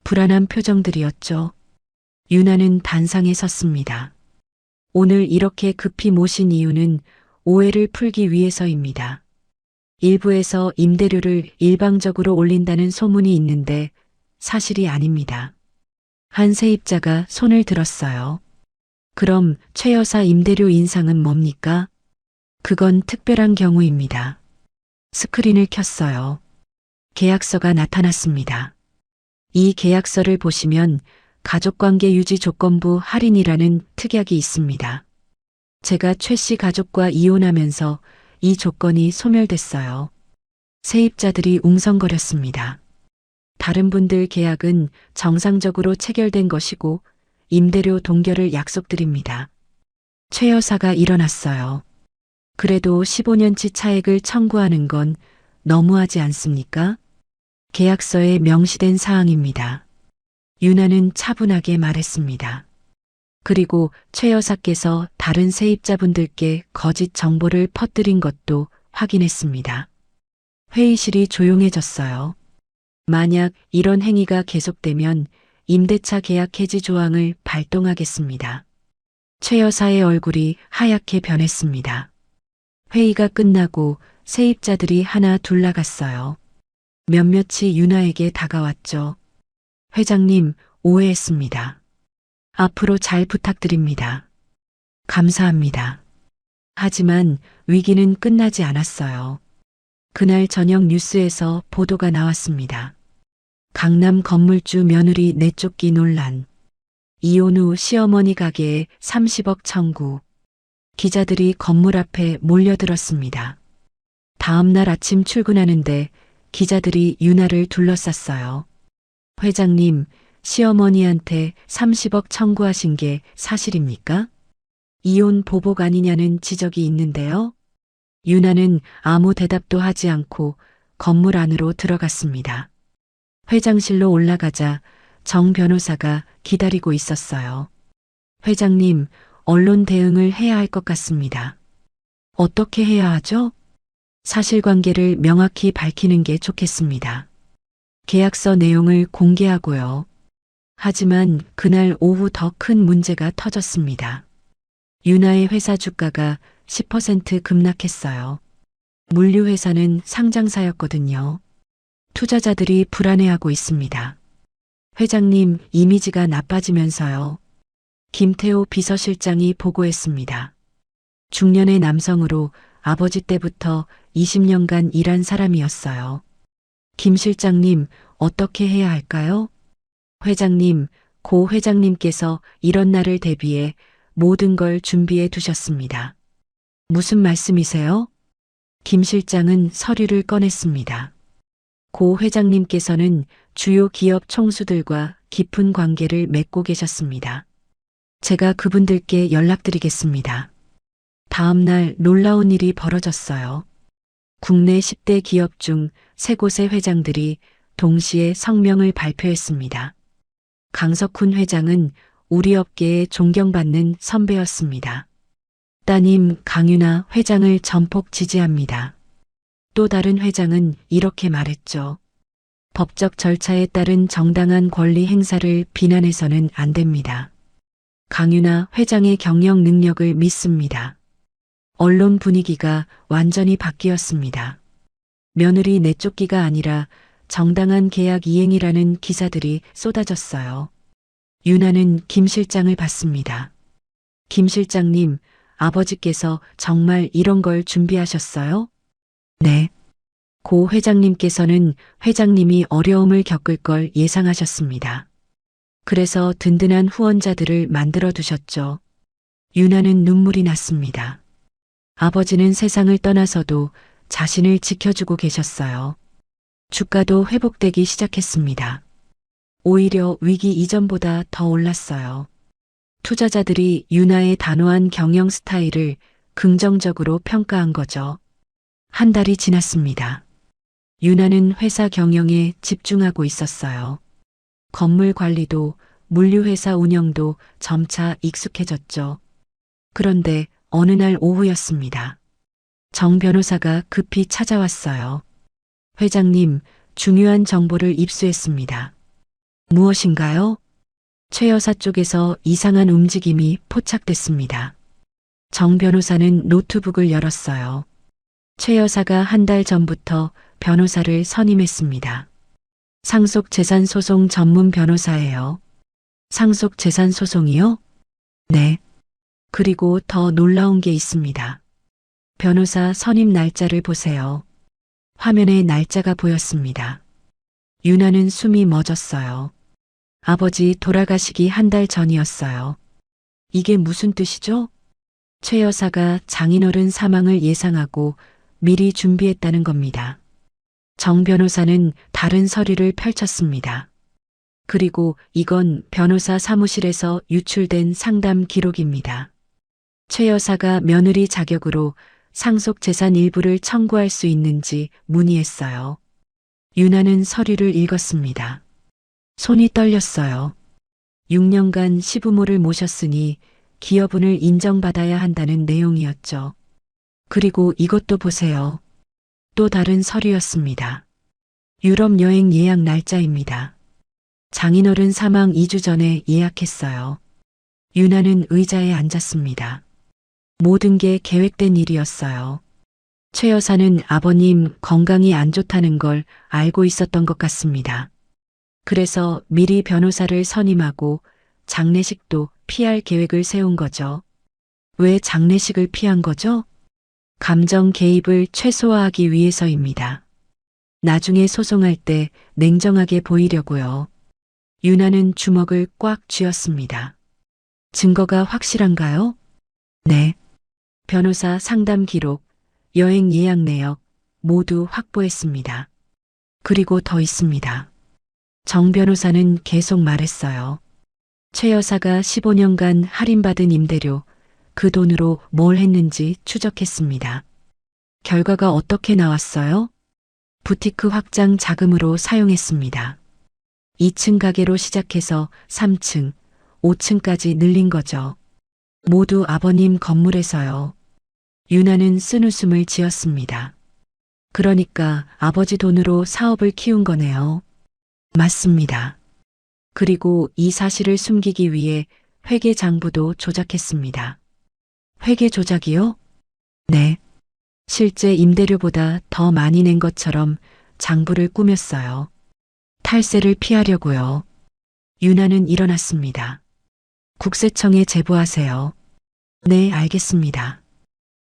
불안한 표정들이었죠. 유나는 단상에 섰습니다. 오늘 이렇게 급히 모신 이유는 오해를 풀기 위해서입니다. 일부에서 임대료를 일방적으로 올린다는 소문이 있는데 사실이 아닙니다. 한 세입자가 손을 들었어요. 그럼 최 여사 임대료 인상은 뭡니까? 그건 특별한 경우입니다. 스크린을 켰어요. 계약서가 나타났습니다. 이 계약서를 보시면 가족관계 유지 조건부 할인이라는 특약이 있습니다. 제가 최 씨 가족과 이혼하면서 이 조건이 소멸됐어요. 세입자들이 웅성거렸습니다. 다른 분들 계약은 정상적으로 체결된 것이고 임대료 동결을 약속드립니다. 최 여사가 일어났어요. 그래도 15년치 차액을 청구하는 건 너무하지 않습니까? 계약서에 명시된 사항입니다. 유나는 차분하게 말했습니다. 그리고 최 여사께서 다른 세입자분들께 거짓 정보를 퍼뜨린 것도 확인했습니다. 회의실이 조용해졌어요. 만약 이런 행위가 계속되면 임대차 계약 해지 조항을 발동하겠습니다. 최 여사의 얼굴이 하얗게 변했습니다. 회의가 끝나고 세입자들이 하나 둘 나갔어요. 몇몇이 유나에게 다가왔죠. 회장님, 오해했습니다. 앞으로 잘 부탁드립니다. 감사합니다. 하지만 위기는 끝나지 않았어요. 그날 저녁 뉴스에서 보도가 나왔습니다. 강남 건물주 며느리 내쫓기 논란. 이혼 후 시어머니 가게에 30억 청구. 기자들이 건물 앞에 몰려들었습니다. 다음 날 아침 출근하는데 기자들이 유나를 둘러쌌어요. 회장님, 시어머니한테 30억 청구하신 게 사실입니까? 이혼 보복 아니냐는 지적이 있는데요. 유나는 아무 대답도 하지 않고 건물 안으로 들어갔습니다. 회장실로 올라가자 정 변호사가 기다리고 있었어요. 회장님, 언론 대응을 해야 할 것 같습니다. 어떻게 해야 하죠? 사실관계를 명확히 밝히는 게 좋겠습니다. 계약서 내용을 공개하고요. 하지만 그날 오후 더 큰 문제가 터졌습니다. 유나의 회사 주가가 10% 급락했어요. 물류회사는 상장사였거든요. 투자자들이 불안해하고 있습니다. 회장님, 이미지가 나빠지면서요. 김태호 비서실장이 보고했습니다. 중년의 남성으로 아버지 때부터 20년간 일한 사람이었어요. 김 실장님, 어떻게 해야 할까요? 회장님, 고 회장님께서 이런 날을 대비해 모든 걸 준비해 두셨습니다. 무슨 말씀이세요? 김 실장은 서류를 꺼냈습니다. 고 회장님께서는 주요 기업 총수들과 깊은 관계를 맺고 계셨습니다. 제가 그분들께 연락드리겠습니다. 다음 날 놀라운 일이 벌어졌어요. 국내 10대 기업 중 3곳의 회장들이 동시에 성명을 발표했습니다. 강석훈 회장은 우리 업계에 존경받는 선배였습니다. 따님 강유나 회장을 전폭 지지합니다. 또 다른 회장은 이렇게 말했죠. 법적 절차에 따른 정당한 권리 행사를 비난해서는 안 됩니다. 강유나 회장의 경영 능력을 믿습니다. 언론 분위기가 완전히 바뀌었습니다. 며느리 내쫓기가 아니라 정당한 계약 이행이라는 기사들이 쏟아졌어요. 유나는 김 실장을 봤습니다. 김 실장님, 아버지께서 정말 이런 걸 준비하셨어요? 네. 고 회장님께서는 회장님이 어려움을 겪을 걸 예상하셨습니다. 그래서 든든한 후원자들을 만들어 두셨죠. 유나는 눈물이 났습니다. 아버지는 세상을 떠나서도 자신을 지켜주고 계셨어요. 주가도 회복되기 시작했습니다. 오히려 위기 이전보다 더 올랐어요. 투자자들이 유나의 단호한 경영 스타일을 긍정적으로 평가한 거죠. 한 달이 지났습니다. 유나는 회사 경영에 집중하고 있었어요. 건물 관리도 물류회사 운영도 점차 익숙해졌죠. 그런데 어느 날 오후였습니다. 정 변호사가 급히 찾아왔어요. 회장님, 중요한 정보를 입수했습니다. 무엇인가요? 최 여사 쪽에서 이상한 움직임이 포착됐습니다. 정 변호사는 노트북을 열었어요. 최 여사가 한 달 전부터 변호사를 선임했습니다. 상속재산소송 전문 변호사예요. 상속재산소송이요? 네. 그리고 더 놀라운 게 있습니다. 변호사 선임 날짜를 보세요. 화면에 날짜가 보였습니다. 유나는 숨이 멎었어요. 아버지 돌아가시기 한 달 전이었어요. 이게 무슨 뜻이죠? 최 여사가 장인어른 사망을 예상하고 미리 준비했다는 겁니다. 정 변호사는 다른 서류를 펼쳤습니다. 그리고 이건 변호사 사무실에서 유출된 상담 기록입니다. 최 여사가 며느리 자격으로 상속재산 일부를 청구할 수 있는지 문의했어요. 유나는 서류를 읽었습니다. 손이 떨렸어요. 6년간 시부모를 모셨으니 기여분을 인정받아야 한다는 내용이었죠. 그리고 이것도 보세요. 또 다른 서류였습니다. 유럽 여행 예약 날짜입니다. 장인어른 사망 2주 전에 예약했어요. 유나는 의자에 앉았습니다. 모든 게 계획된 일이었어요. 최 여사는 아버님 건강이 안 좋다는 걸 알고 있었던 것 같습니다. 그래서 미리 변호사를 선임하고 장례식도 피할 계획을 세운 거죠. 왜 장례식을 피한 거죠? 감정 개입을 최소화하기 위해서입니다. 나중에 소송할 때 냉정하게 보이려고요. 유나는 주먹을 꽉 쥐었습니다. 증거가 확실한가요? 네. 변호사 상담 기록, 여행 예약 내역 모두 확보했습니다. 그리고 더 있습니다. 정 변호사는 계속 말했어요. 최 여사가 15년간 할인받은 임대료, 그 돈으로 뭘 했는지 추적했습니다. 결과가 어떻게 나왔어요? 부티크 확장 자금으로 사용했습니다. 2층 가게로 시작해서 3층, 5층까지 늘린 거죠. 모두 아버님 건물에서요. 유나는 쓴웃음을 지었습니다. 그러니까 아버지 돈으로 사업을 키운 거네요. 맞습니다. 그리고 이 사실을 숨기기 위해 회계 장부도 조작했습니다. 회계 조작이요? 네. 실제 임대료보다 더 많이 낸 것처럼 장부를 꾸몄어요. 탈세를 피하려고요. 유나는 일어났습니다. 국세청에 제보하세요. 네, 알겠습니다.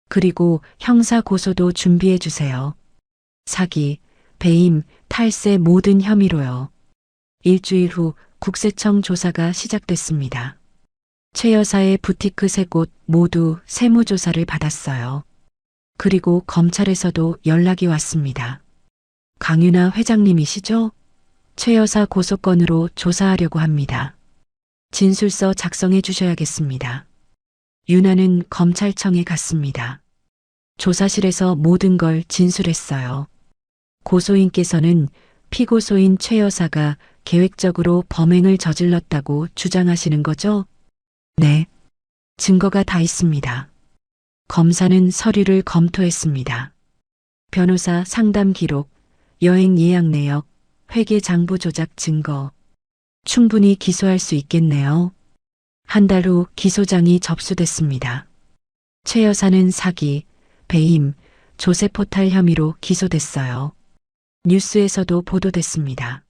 그리고 형사 고소도 준비해 주세요. 사기, 배임, 탈세 모든 혐의로요. 일주일 후 국세청 조사가 시작됐습니다. 최 여사의 부티크 3곳 모두 세무조사를 받았어요. 그리고 검찰에서도 연락이 왔습니다. 강윤아 회장님이시죠? 최 여사 고소건으로 조사하려고 합니다. 진술서 작성해 주셔야겠습니다. 유나는 검찰청에 갔습니다. 조사실에서 모든 걸 진술했어요. 고소인께서는 피고소인 최 여사가 계획적으로 범행을 저질렀다고 주장하시는 거죠? 네. 증거가 다 있습니다. 검사는 서류를 검토했습니다. 변호사 상담 기록, 여행 예약 내역, 회계 장부 조작 증거. 충분히 기소할 수 있겠네요. 한 달 후 기소장이 접수됐습니다. 최 여사는 사기, 배임, 조세 포탈 혐의로 기소됐어요. 뉴스에서도 보도됐습니다.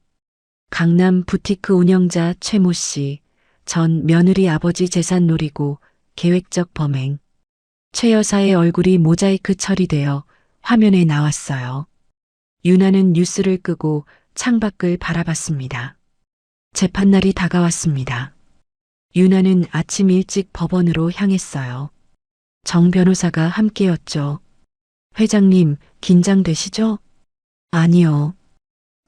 강남 부티크 운영자 최모 씨, 전 며느리 아버지 재산 노리고 계획적 범행. 최 여사의 얼굴이 모자이크 처리되어 화면에 나왔어요. 유나는 뉴스를 끄고 창밖을 바라봤습니다. 재판날이 다가왔습니다. 유나는 아침 일찍 법원으로 향했어요. 정 변호사가 함께였죠. 회장님, 긴장되시죠? 아니요.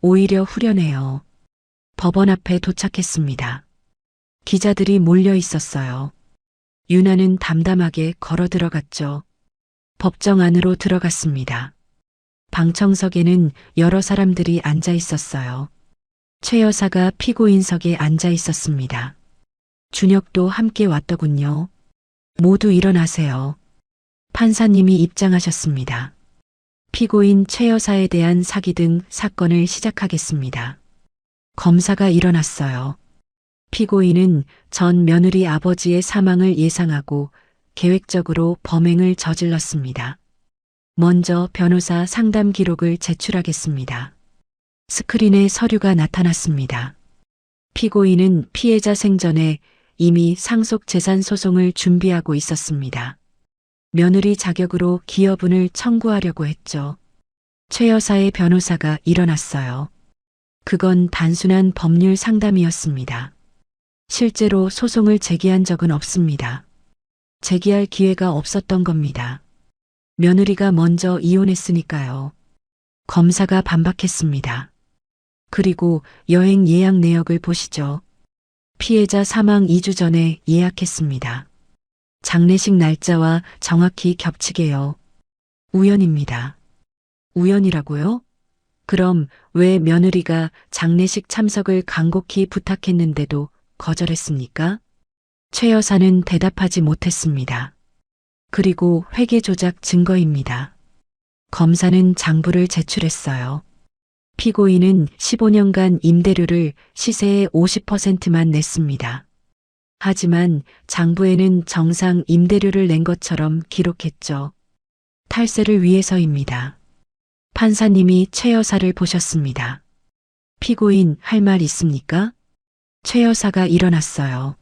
오히려 후련해요. 법원 앞에 도착했습니다. 기자들이 몰려 있었어요. 유나는 담담하게 걸어 들어갔죠. 법정 안으로 들어갔습니다. 방청석에는 여러 사람들이 앉아 있었어요. 최 여사가 피고인석에 앉아 있었습니다. 준혁도 함께 왔더군요. 모두 일어나세요. 판사님이 입장하셨습니다. 피고인 최 여사에 대한 사기 등 사건을 시작하겠습니다. 검사가 일어났어요. 피고인은 전 며느리 아버지의 사망을 예상하고 계획적으로 범행을 저질렀습니다. 먼저 변호사 상담 기록을 제출하겠습니다. 스크린에 서류가 나타났습니다. 피고인은 피해자 생전에 이미 상속재산 소송을 준비하고 있었습니다. 며느리 자격으로 기여분을 청구하려고 했죠. 최 여사의 변호사가 일어났어요. 그건 단순한 법률 상담이었습니다. 실제로 소송을 제기한 적은 없습니다. 제기할 기회가 없었던 겁니다. 며느리가 먼저 이혼했으니까요. 검사가 반박했습니다. 그리고 여행 예약 내역을 보시죠. 피해자 사망 2주 전에 예약했습니다. 장례식 날짜와 정확히 겹치게요. 우연입니다. 우연이라고요? 그럼 왜 며느리가 장례식 참석을 간곡히 부탁했는데도 거절했습니까? 최 여사는 대답하지 못했습니다. 그리고 회계 조작 증거입니다. 검사는 장부를 제출했어요. 피고인은 15년간 임대료를 시세의 50%만 냈습니다. 하지만 장부에는 정상 임대료를 낸 것처럼 기록했죠. 탈세를 위해서입니다. 판사님이 최 여사를 보셨습니다. 피고인 할 말 있습니까? 최 여사가 일어났어요.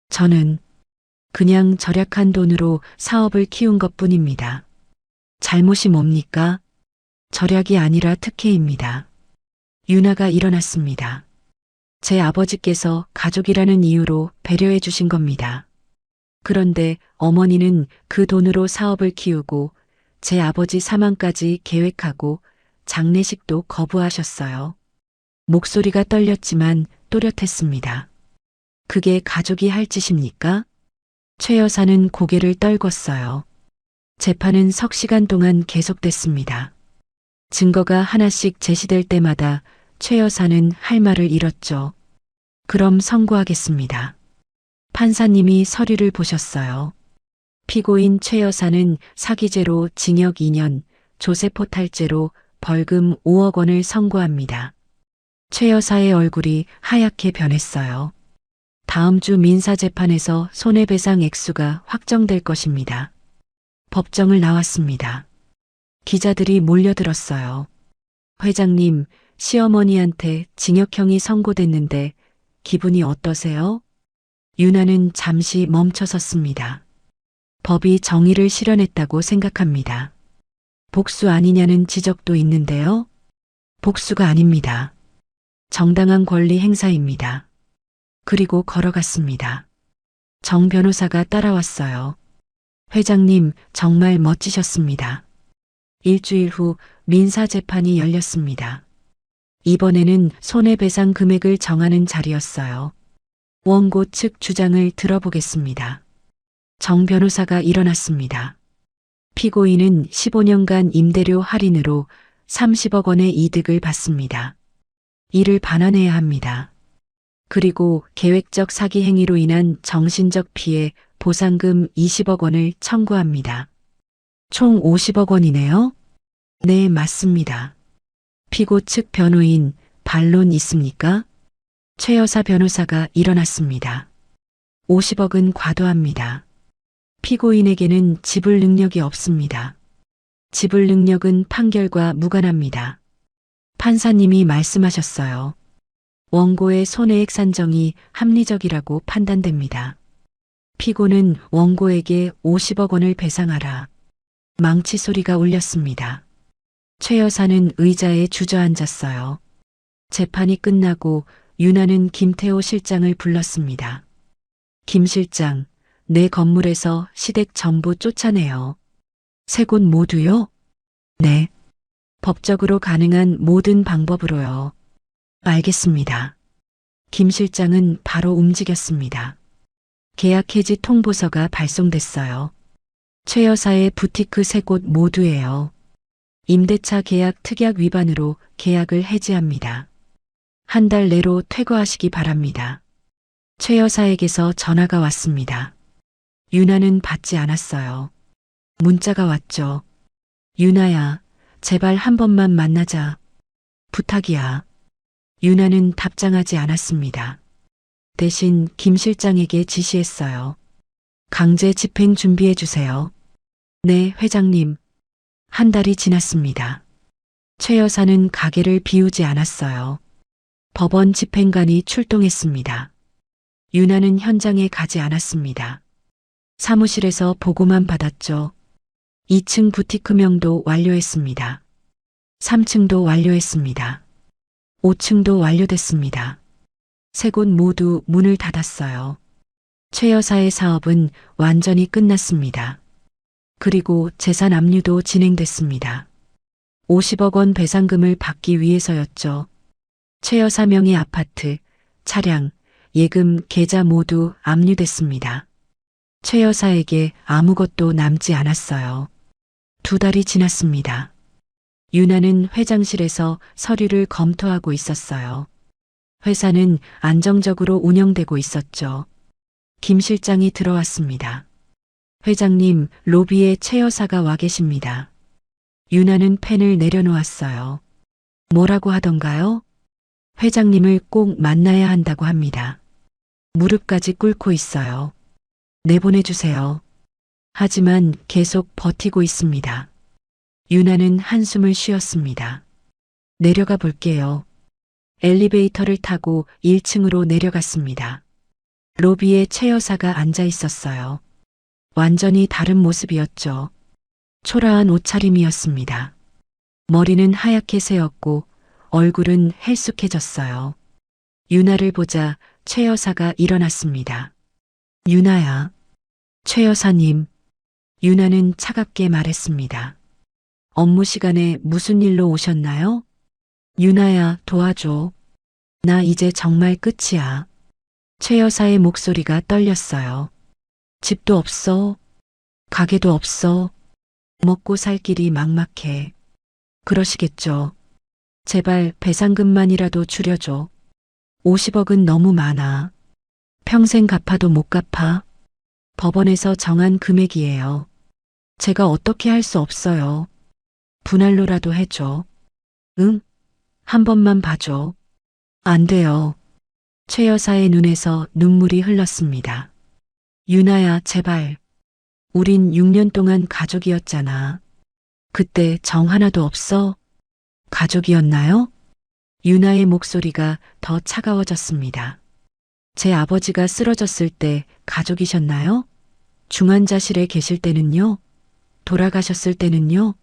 저는 그냥 절약한 돈으로 사업을 키운 것뿐입니다. 잘못이 뭡니까? 절약이 아니라 특혜입니다. 유나가 일어났습니다. 제 아버지께서 가족이라는 이유로 배려해 주신 겁니다. 그런데 어머니는 그 돈으로 사업을 키우고 제 아버지 사망까지 계획하고 장례식도 거부하셨어요. 목소리가 떨렸지만 또렷했습니다. 그게 가족이 할 짓입니까? 최 여사는 고개를 떨궜어요. 재판은 석 시간 동안 계속됐습니다. 증거가 하나씩 제시될 때마다 최 여사는 할 말을 잃었죠. 그럼 선고하겠습니다. 판사님이 서류를 보셨어요. 피고인 최 여사는 사기죄로 징역 2년, 조세포탈죄로 벌금 5억 원을 선고합니다. 최 여사의 얼굴이 하얗게 변했어요. 다음 주 민사재판에서 손해배상 액수가 확정될 것입니다. 법정을 나왔습니다. 기자들이 몰려들었어요. 회장님, 시어머니한테 징역형이 선고됐는데 기분이 어떠세요? 유나는 잠시 멈춰섰습니다. 법이 정의를 실현했다고 생각합니다. 복수 아니냐는 지적도 있는데요. 복수가 아닙니다. 정당한 권리 행사입니다. 그리고 걸어갔습니다. 정 변호사가 따라왔어요. 회장님, 정말 멋지셨습니다. 일주일 후 민사재판이 열렸습니다. 이번에는 손해배상 금액을 정하는 자리였어요. 원고 측 주장을 들어보겠습니다. 정 변호사가 일어났습니다. 피고인은 15년간 임대료 할인으로 30억 원의 이득을 받습니다. 이를 반환해야 합니다. 그리고 계획적 사기 행위로 인한 정신적 피해 보상금 20억 원을 청구합니다. 총 50억 원이네요? 네, 맞습니다. 피고 측 변호인, 반론 있습니까? 최 여사 변호사가 일어났습니다. 50억은 과도합니다. 피고인에게는 지불 능력이 없습니다. 지불 능력은 판결과 무관합니다. 판사님이 말씀하셨어요. 원고의 손해액 산정이 합리적이라고 판단됩니다. 피고는 원고에게 50억 원을 배상하라. 망치 소리가 울렸습니다. 최 여사는 의자에 주저앉았어요. 재판이 끝나고 유나는 김태호 실장을 불렀습니다. 김 실장, 내 건물에서 시댁 전부 쫓아내요. 세 곳 모두요? 네. 법적으로 가능한 모든 방법으로요. 알겠습니다. 김 실장은 바로 움직였습니다. 계약 해지 통보서가 발송됐어요. 최 여사의 부티크 세 곳 모두예요. 임대차 계약 특약 위반으로 계약을 해지합니다. 한 달 내로 퇴거하시기 바랍니다. 최 여사에게서 전화가 왔습니다. 유나는 받지 않았어요. 문자가 왔죠. 유나야, 제발 한 번만 만나자. 부탁이야. 유나는 답장하지 않았습니다. 대신 김 실장에게 지시했어요. 강제 집행 준비해 주세요. 네, 회장님. 한 달이 지났습니다. 최 여사는 가게를 비우지 않았어요. 법원 집행관이 출동했습니다. 유나는 현장에 가지 않았습니다. 사무실에서 보고만 받았죠. 2층 부티크명도 완료했습니다. 3층도 완료했습니다. 5층도 완료됐습니다. 세 곳 모두 문을 닫았어요. 최 여사의 사업은 완전히 끝났습니다. 그리고 재산 압류도 진행됐습니다. 50억 원 배상금을 받기 위해서였죠. 최 여사 명의 아파트, 차량, 예금, 계좌 모두 압류됐습니다. 최 여사에게 아무것도 남지 않았어요. 2달이 지났습니다. 유나는 회장실에서 서류를 검토하고 있었어요. 회사는 안정적으로 운영되고 있었죠. 김 실장이 들어왔습니다. 회장님, 로비에 최 여사가 와 계십니다. 유나는 펜을 내려놓았어요. 뭐라고 하던가요? 회장님을 꼭 만나야 한다고 합니다. 무릎까지 꿇고 있어요. 내보내주세요. 하지만 계속 버티고 있습니다. 유나는 한숨을 쉬었습니다. 내려가 볼게요. 엘리베이터를 타고 1층으로 내려갔습니다. 로비에 최 여사가 앉아 있었어요. 완전히 다른 모습이었죠. 초라한 옷차림이었습니다. 머리는 하얗게 새었고 얼굴은 헬쑥해졌어요. 유나를 보자 최 여사가 일어났습니다. 유나야. 최 여사님. 유나는 차갑게 말했습니다. 업무 시간에 무슨 일로 오셨나요? 유나야, 도와줘. 나 이제 정말 끝이야. 최 여사의 목소리가 떨렸어요. 집도 없어. 가게도 없어. 먹고 살 길이 막막해. 그러시겠죠. 제발 배상금만이라도 줄여줘. 50억은 너무 많아. 평생 갚아도 못 갚아. 법원에서 정한 금액이에요. 제가 어떻게 할 수 없어요. 분할로라도 해줘. 응? 한 번만 봐줘. 안 돼요. 최 여사의 눈에서 눈물이 흘렀습니다. 유나야, 제발. 우린 6년 동안 가족이었잖아. 그때 정 하나도 없어? 가족이었나요? 유나의 목소리가 더 차가워졌습니다. 제 아버지가 쓰러졌을 때 가족이셨나요? 중환자실에 계실 때는요? 돌아가셨을 때는요?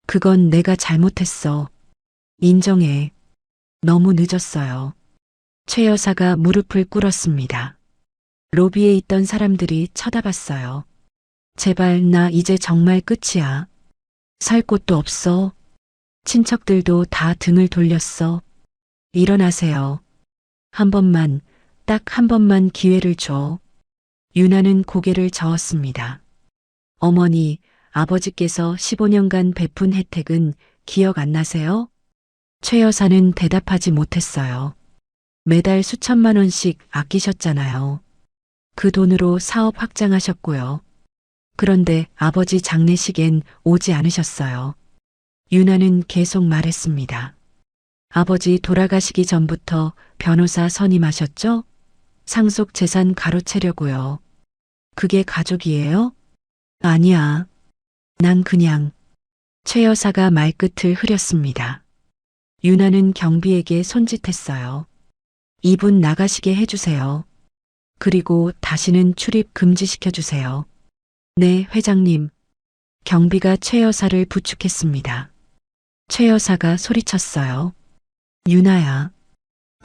그건 내가 잘못했어. 인정해. 너무 늦었어요. 최 여사가 무릎을 꿇었습니다. 로비에 있던 사람들이 쳐다봤어요. 제발 나 이제 정말 끝이야. 살 곳도 없어. 친척들도 다 등을 돌렸어. 일어나세요. 한 번만, 딱 한 번만 기회를 줘. 유나는 고개를 저었습니다. 어머니, 아버지께서 15년간 베푼 혜택은 기억 안 나세요? 최 여사는 대답하지 못했어요. 매달 수천만 원씩 아끼셨잖아요. 그 돈으로 사업 확장하셨고요. 그런데 아버지 장례식엔 오지 않으셨어요. 유나는 계속 말했습니다. 아버지 돌아가시기 전부터 변호사 선임하셨죠? 상속 재산 가로채려고요. 그게 가족이에요? 아니야. 난 그냥. 최 여사가 말끝을 흐렸습니다. 유나는 경비에게 손짓했어요. 이분 나가시게 해주세요. 그리고 다시는 출입 금지시켜주세요. 네, 회장님. 경비가 최 여사를 부축했습니다. 최 여사가 소리쳤어요. 유나야,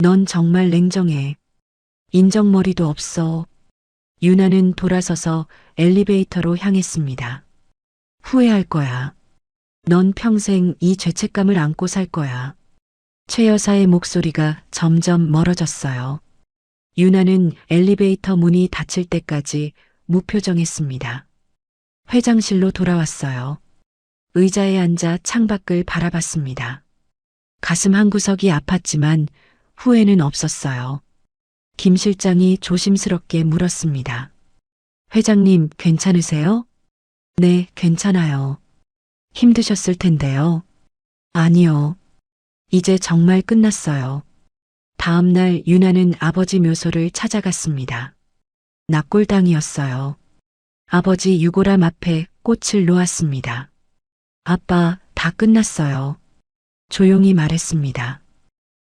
넌 정말 냉정해. 인정머리도 없어. 유나는 돌아서서 엘리베이터로 향했습니다. 후회할 거야. 넌 평생 이 죄책감을 안고 살 거야. 최 여사의 목소리가 점점 멀어졌어요. 유나는 엘리베이터 문이 닫힐 때까지 무표정했습니다. 회장실로 돌아왔어요. 의자에 앉아 창밖을 바라봤습니다. 가슴 한구석이 아팠지만 후회는 없었어요. 김 실장이 조심스럽게 물었습니다. 회장님, 괜찮으세요? 네, 괜찮아요. 힘드셨을 텐데요. 아니요. 이제 정말 끝났어요. 다음 날 유나는 아버지 묘소를 찾아갔습니다. 낙골당이었어요. 아버지 유골함 앞에 꽃을 놓았습니다. 아빠, 다 끝났어요. 조용히 말했습니다.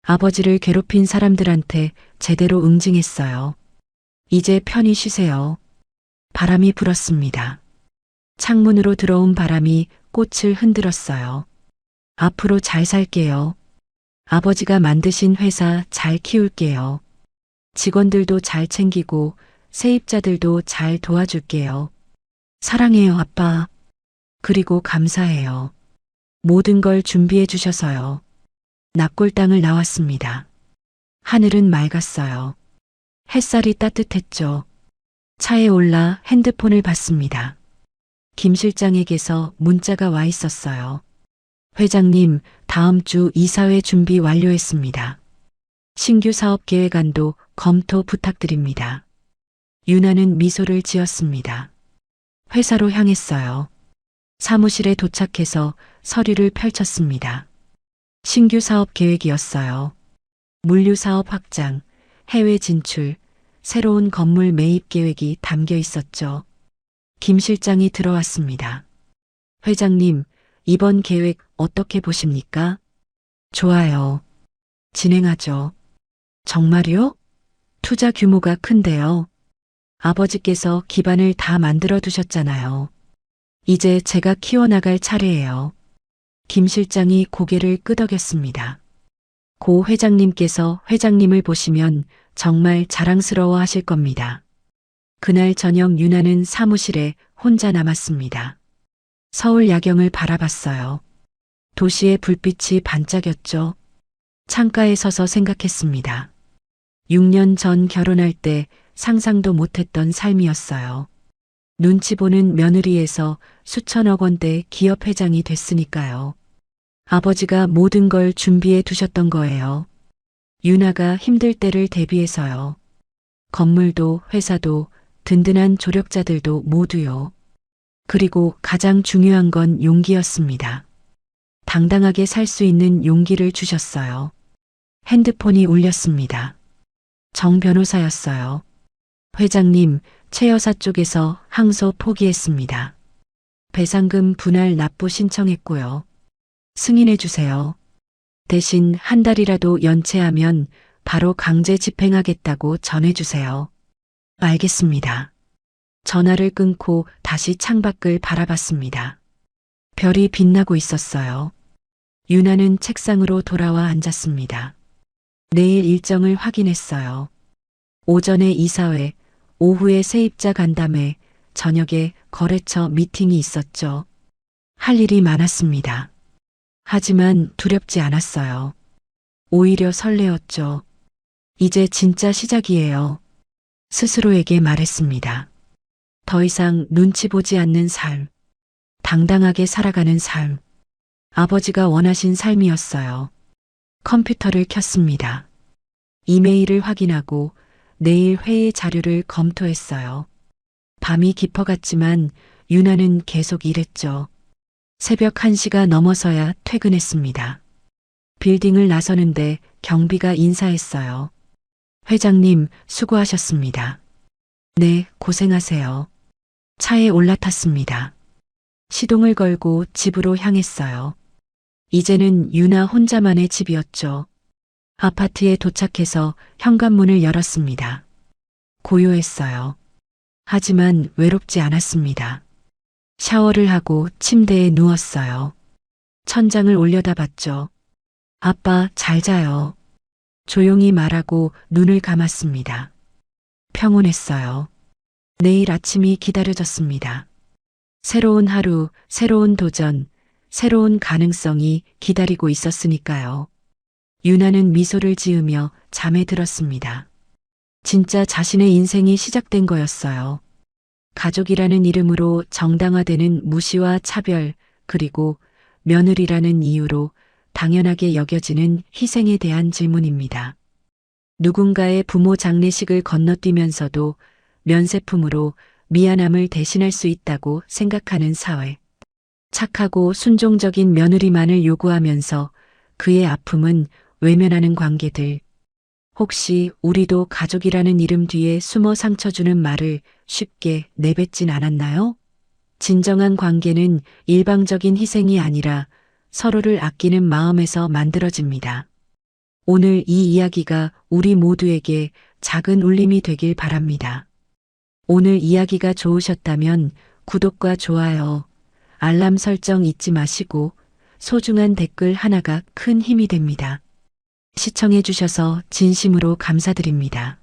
아버지를 괴롭힌 사람들한테 제대로 응징했어요. 이제 편히 쉬세요. 바람이 불었습니다. 창문으로 들어온 바람이 꽃을 흔들었어요. 앞으로 잘 살게요. 아버지가 만드신 회사 잘 키울게요. 직원들도 잘 챙기고 세입자들도 잘 도와줄게요. 사랑해요, 아빠. 그리고 감사해요. 모든 걸 준비해 주셔서요. 낙골당을 나왔습니다. 하늘은 맑았어요. 햇살이 따뜻했죠. 차에 올라 핸드폰을 봤습니다. 김 실장에게서 문자가 와 있었어요. 회장님, 다음 주 이사회 준비 완료했습니다. 신규 사업 계획안도 검토 부탁드립니다. 유나는 미소를 지었습니다. 회사로 향했어요. 사무실에 도착해서 서류를 펼쳤습니다. 신규 사업 계획이었어요. 물류 사업 확장, 해외 진출, 새로운 건물 매입 계획이 담겨 있었죠. 김 실장이 들어왔습니다. 회장님, 이번 계획 어떻게 보십니까? 좋아요. 진행하죠. 정말요? 투자 규모가 큰데요. 아버지께서 기반을 다 만들어 두셨잖아요. 이제 제가 키워나갈 차례예요. 김 실장이 고개를 끄덕였습니다. 고 회장님께서 회장님을 보시면 정말 자랑스러워 하실 겁니다. 그날 저녁 유나는 사무실에 혼자 남았습니다. 서울 야경을 바라봤어요. 도시의 불빛이 반짝였죠. 창가에 서서 생각했습니다. 6년 전 결혼할 때 상상도 못했던 삶이었어요. 눈치 보는 며느리에서 수천억 원대 기업 회장이 됐으니까요. 아버지가 모든 걸 준비해 두셨던 거예요. 유나가 힘들 때를 대비해서요. 건물도 회사도 든든한 조력자들도 모두요. 그리고 가장 중요한 건 용기였습니다. 당당하게 살 수 있는 용기를 주셨어요. 핸드폰이 울렸습니다. 정 변호사였어요. 회장님, 최 여사 쪽에서 항소 포기했습니다. 배상금 분할 납부 신청했고요. 승인해 주세요. 대신 한 달이라도 연체하면 바로 강제 집행하겠다고 전해주세요. 알겠습니다. 전화를 끊고 다시 창밖을 바라봤습니다. 별이 빛나고 있었어요. 유나는 책상으로 돌아와 앉았습니다. 내일 일정을 확인했어요. 오전에 이사회, 오후에 세입자 간담회, 저녁에 거래처 미팅이 있었죠. 할 일이 많았습니다. 하지만 두렵지 않았어요. 오히려 설레었죠. 이제 진짜 시작이에요. 스스로에게 말했습니다. 더 이상 눈치 보지 않는 삶, 당당하게 살아가는 삶, 아버지가 원하신 삶이었어요. 컴퓨터를 켰습니다. 이메일을 확인하고 내일 회의 자료를 검토했어요. 밤이 깊어갔지만 유나는 계속 일했죠. 새벽 1시가 넘어서야 퇴근했습니다. 빌딩을 나서는데 경비가 인사했어요. 회장님, 수고하셨습니다. 네, 고생하세요. 차에 올라탔습니다. 시동을 걸고 집으로 향했어요. 이제는 유나 혼자만의 집이었죠. 아파트에 도착해서 현관문을 열었습니다. 고요했어요. 하지만 외롭지 않았습니다. 샤워를 하고 침대에 누웠어요. 천장을 올려다봤죠. 아빠, 잘 자요. 조용히 말하고 눈을 감았습니다. 평온했어요. 내일 아침이 기다려졌습니다. 새로운 하루, 새로운 도전, 새로운 가능성이 기다리고 있었으니까요. 유나는 미소를 지으며 잠에 들었습니다. 진짜 자신의 인생이 시작된 거였어요. 가족이라는 이름으로 정당화되는 무시와 차별, 그리고 며느리라는 이유로 당연하게 여겨지는 희생에 대한 질문입니다. 누군가의 부모 장례식을 건너뛰면서도 면세품으로 미안함을 대신할 수 있다고 생각하는 사회. 착하고 순종적인 며느리만을 요구하면서 그의 아픔은 외면하는 관계들. 혹시 우리도 가족이라는 이름 뒤에 숨어 상처 주는 말을 쉽게 내뱉진 않았나요? 진정한 관계는 일방적인 희생이 아니라 서로를 아끼는 마음에서 만들어집니다. 오늘 이 이야기가 우리 모두에게 작은 울림이 되길 바랍니다. 오늘 이야기가 좋으셨다면 구독과 좋아요, 알람 설정 잊지 마시고 소중한 댓글 하나가 큰 힘이 됩니다. 시청해 주셔서 진심으로 감사드립니다.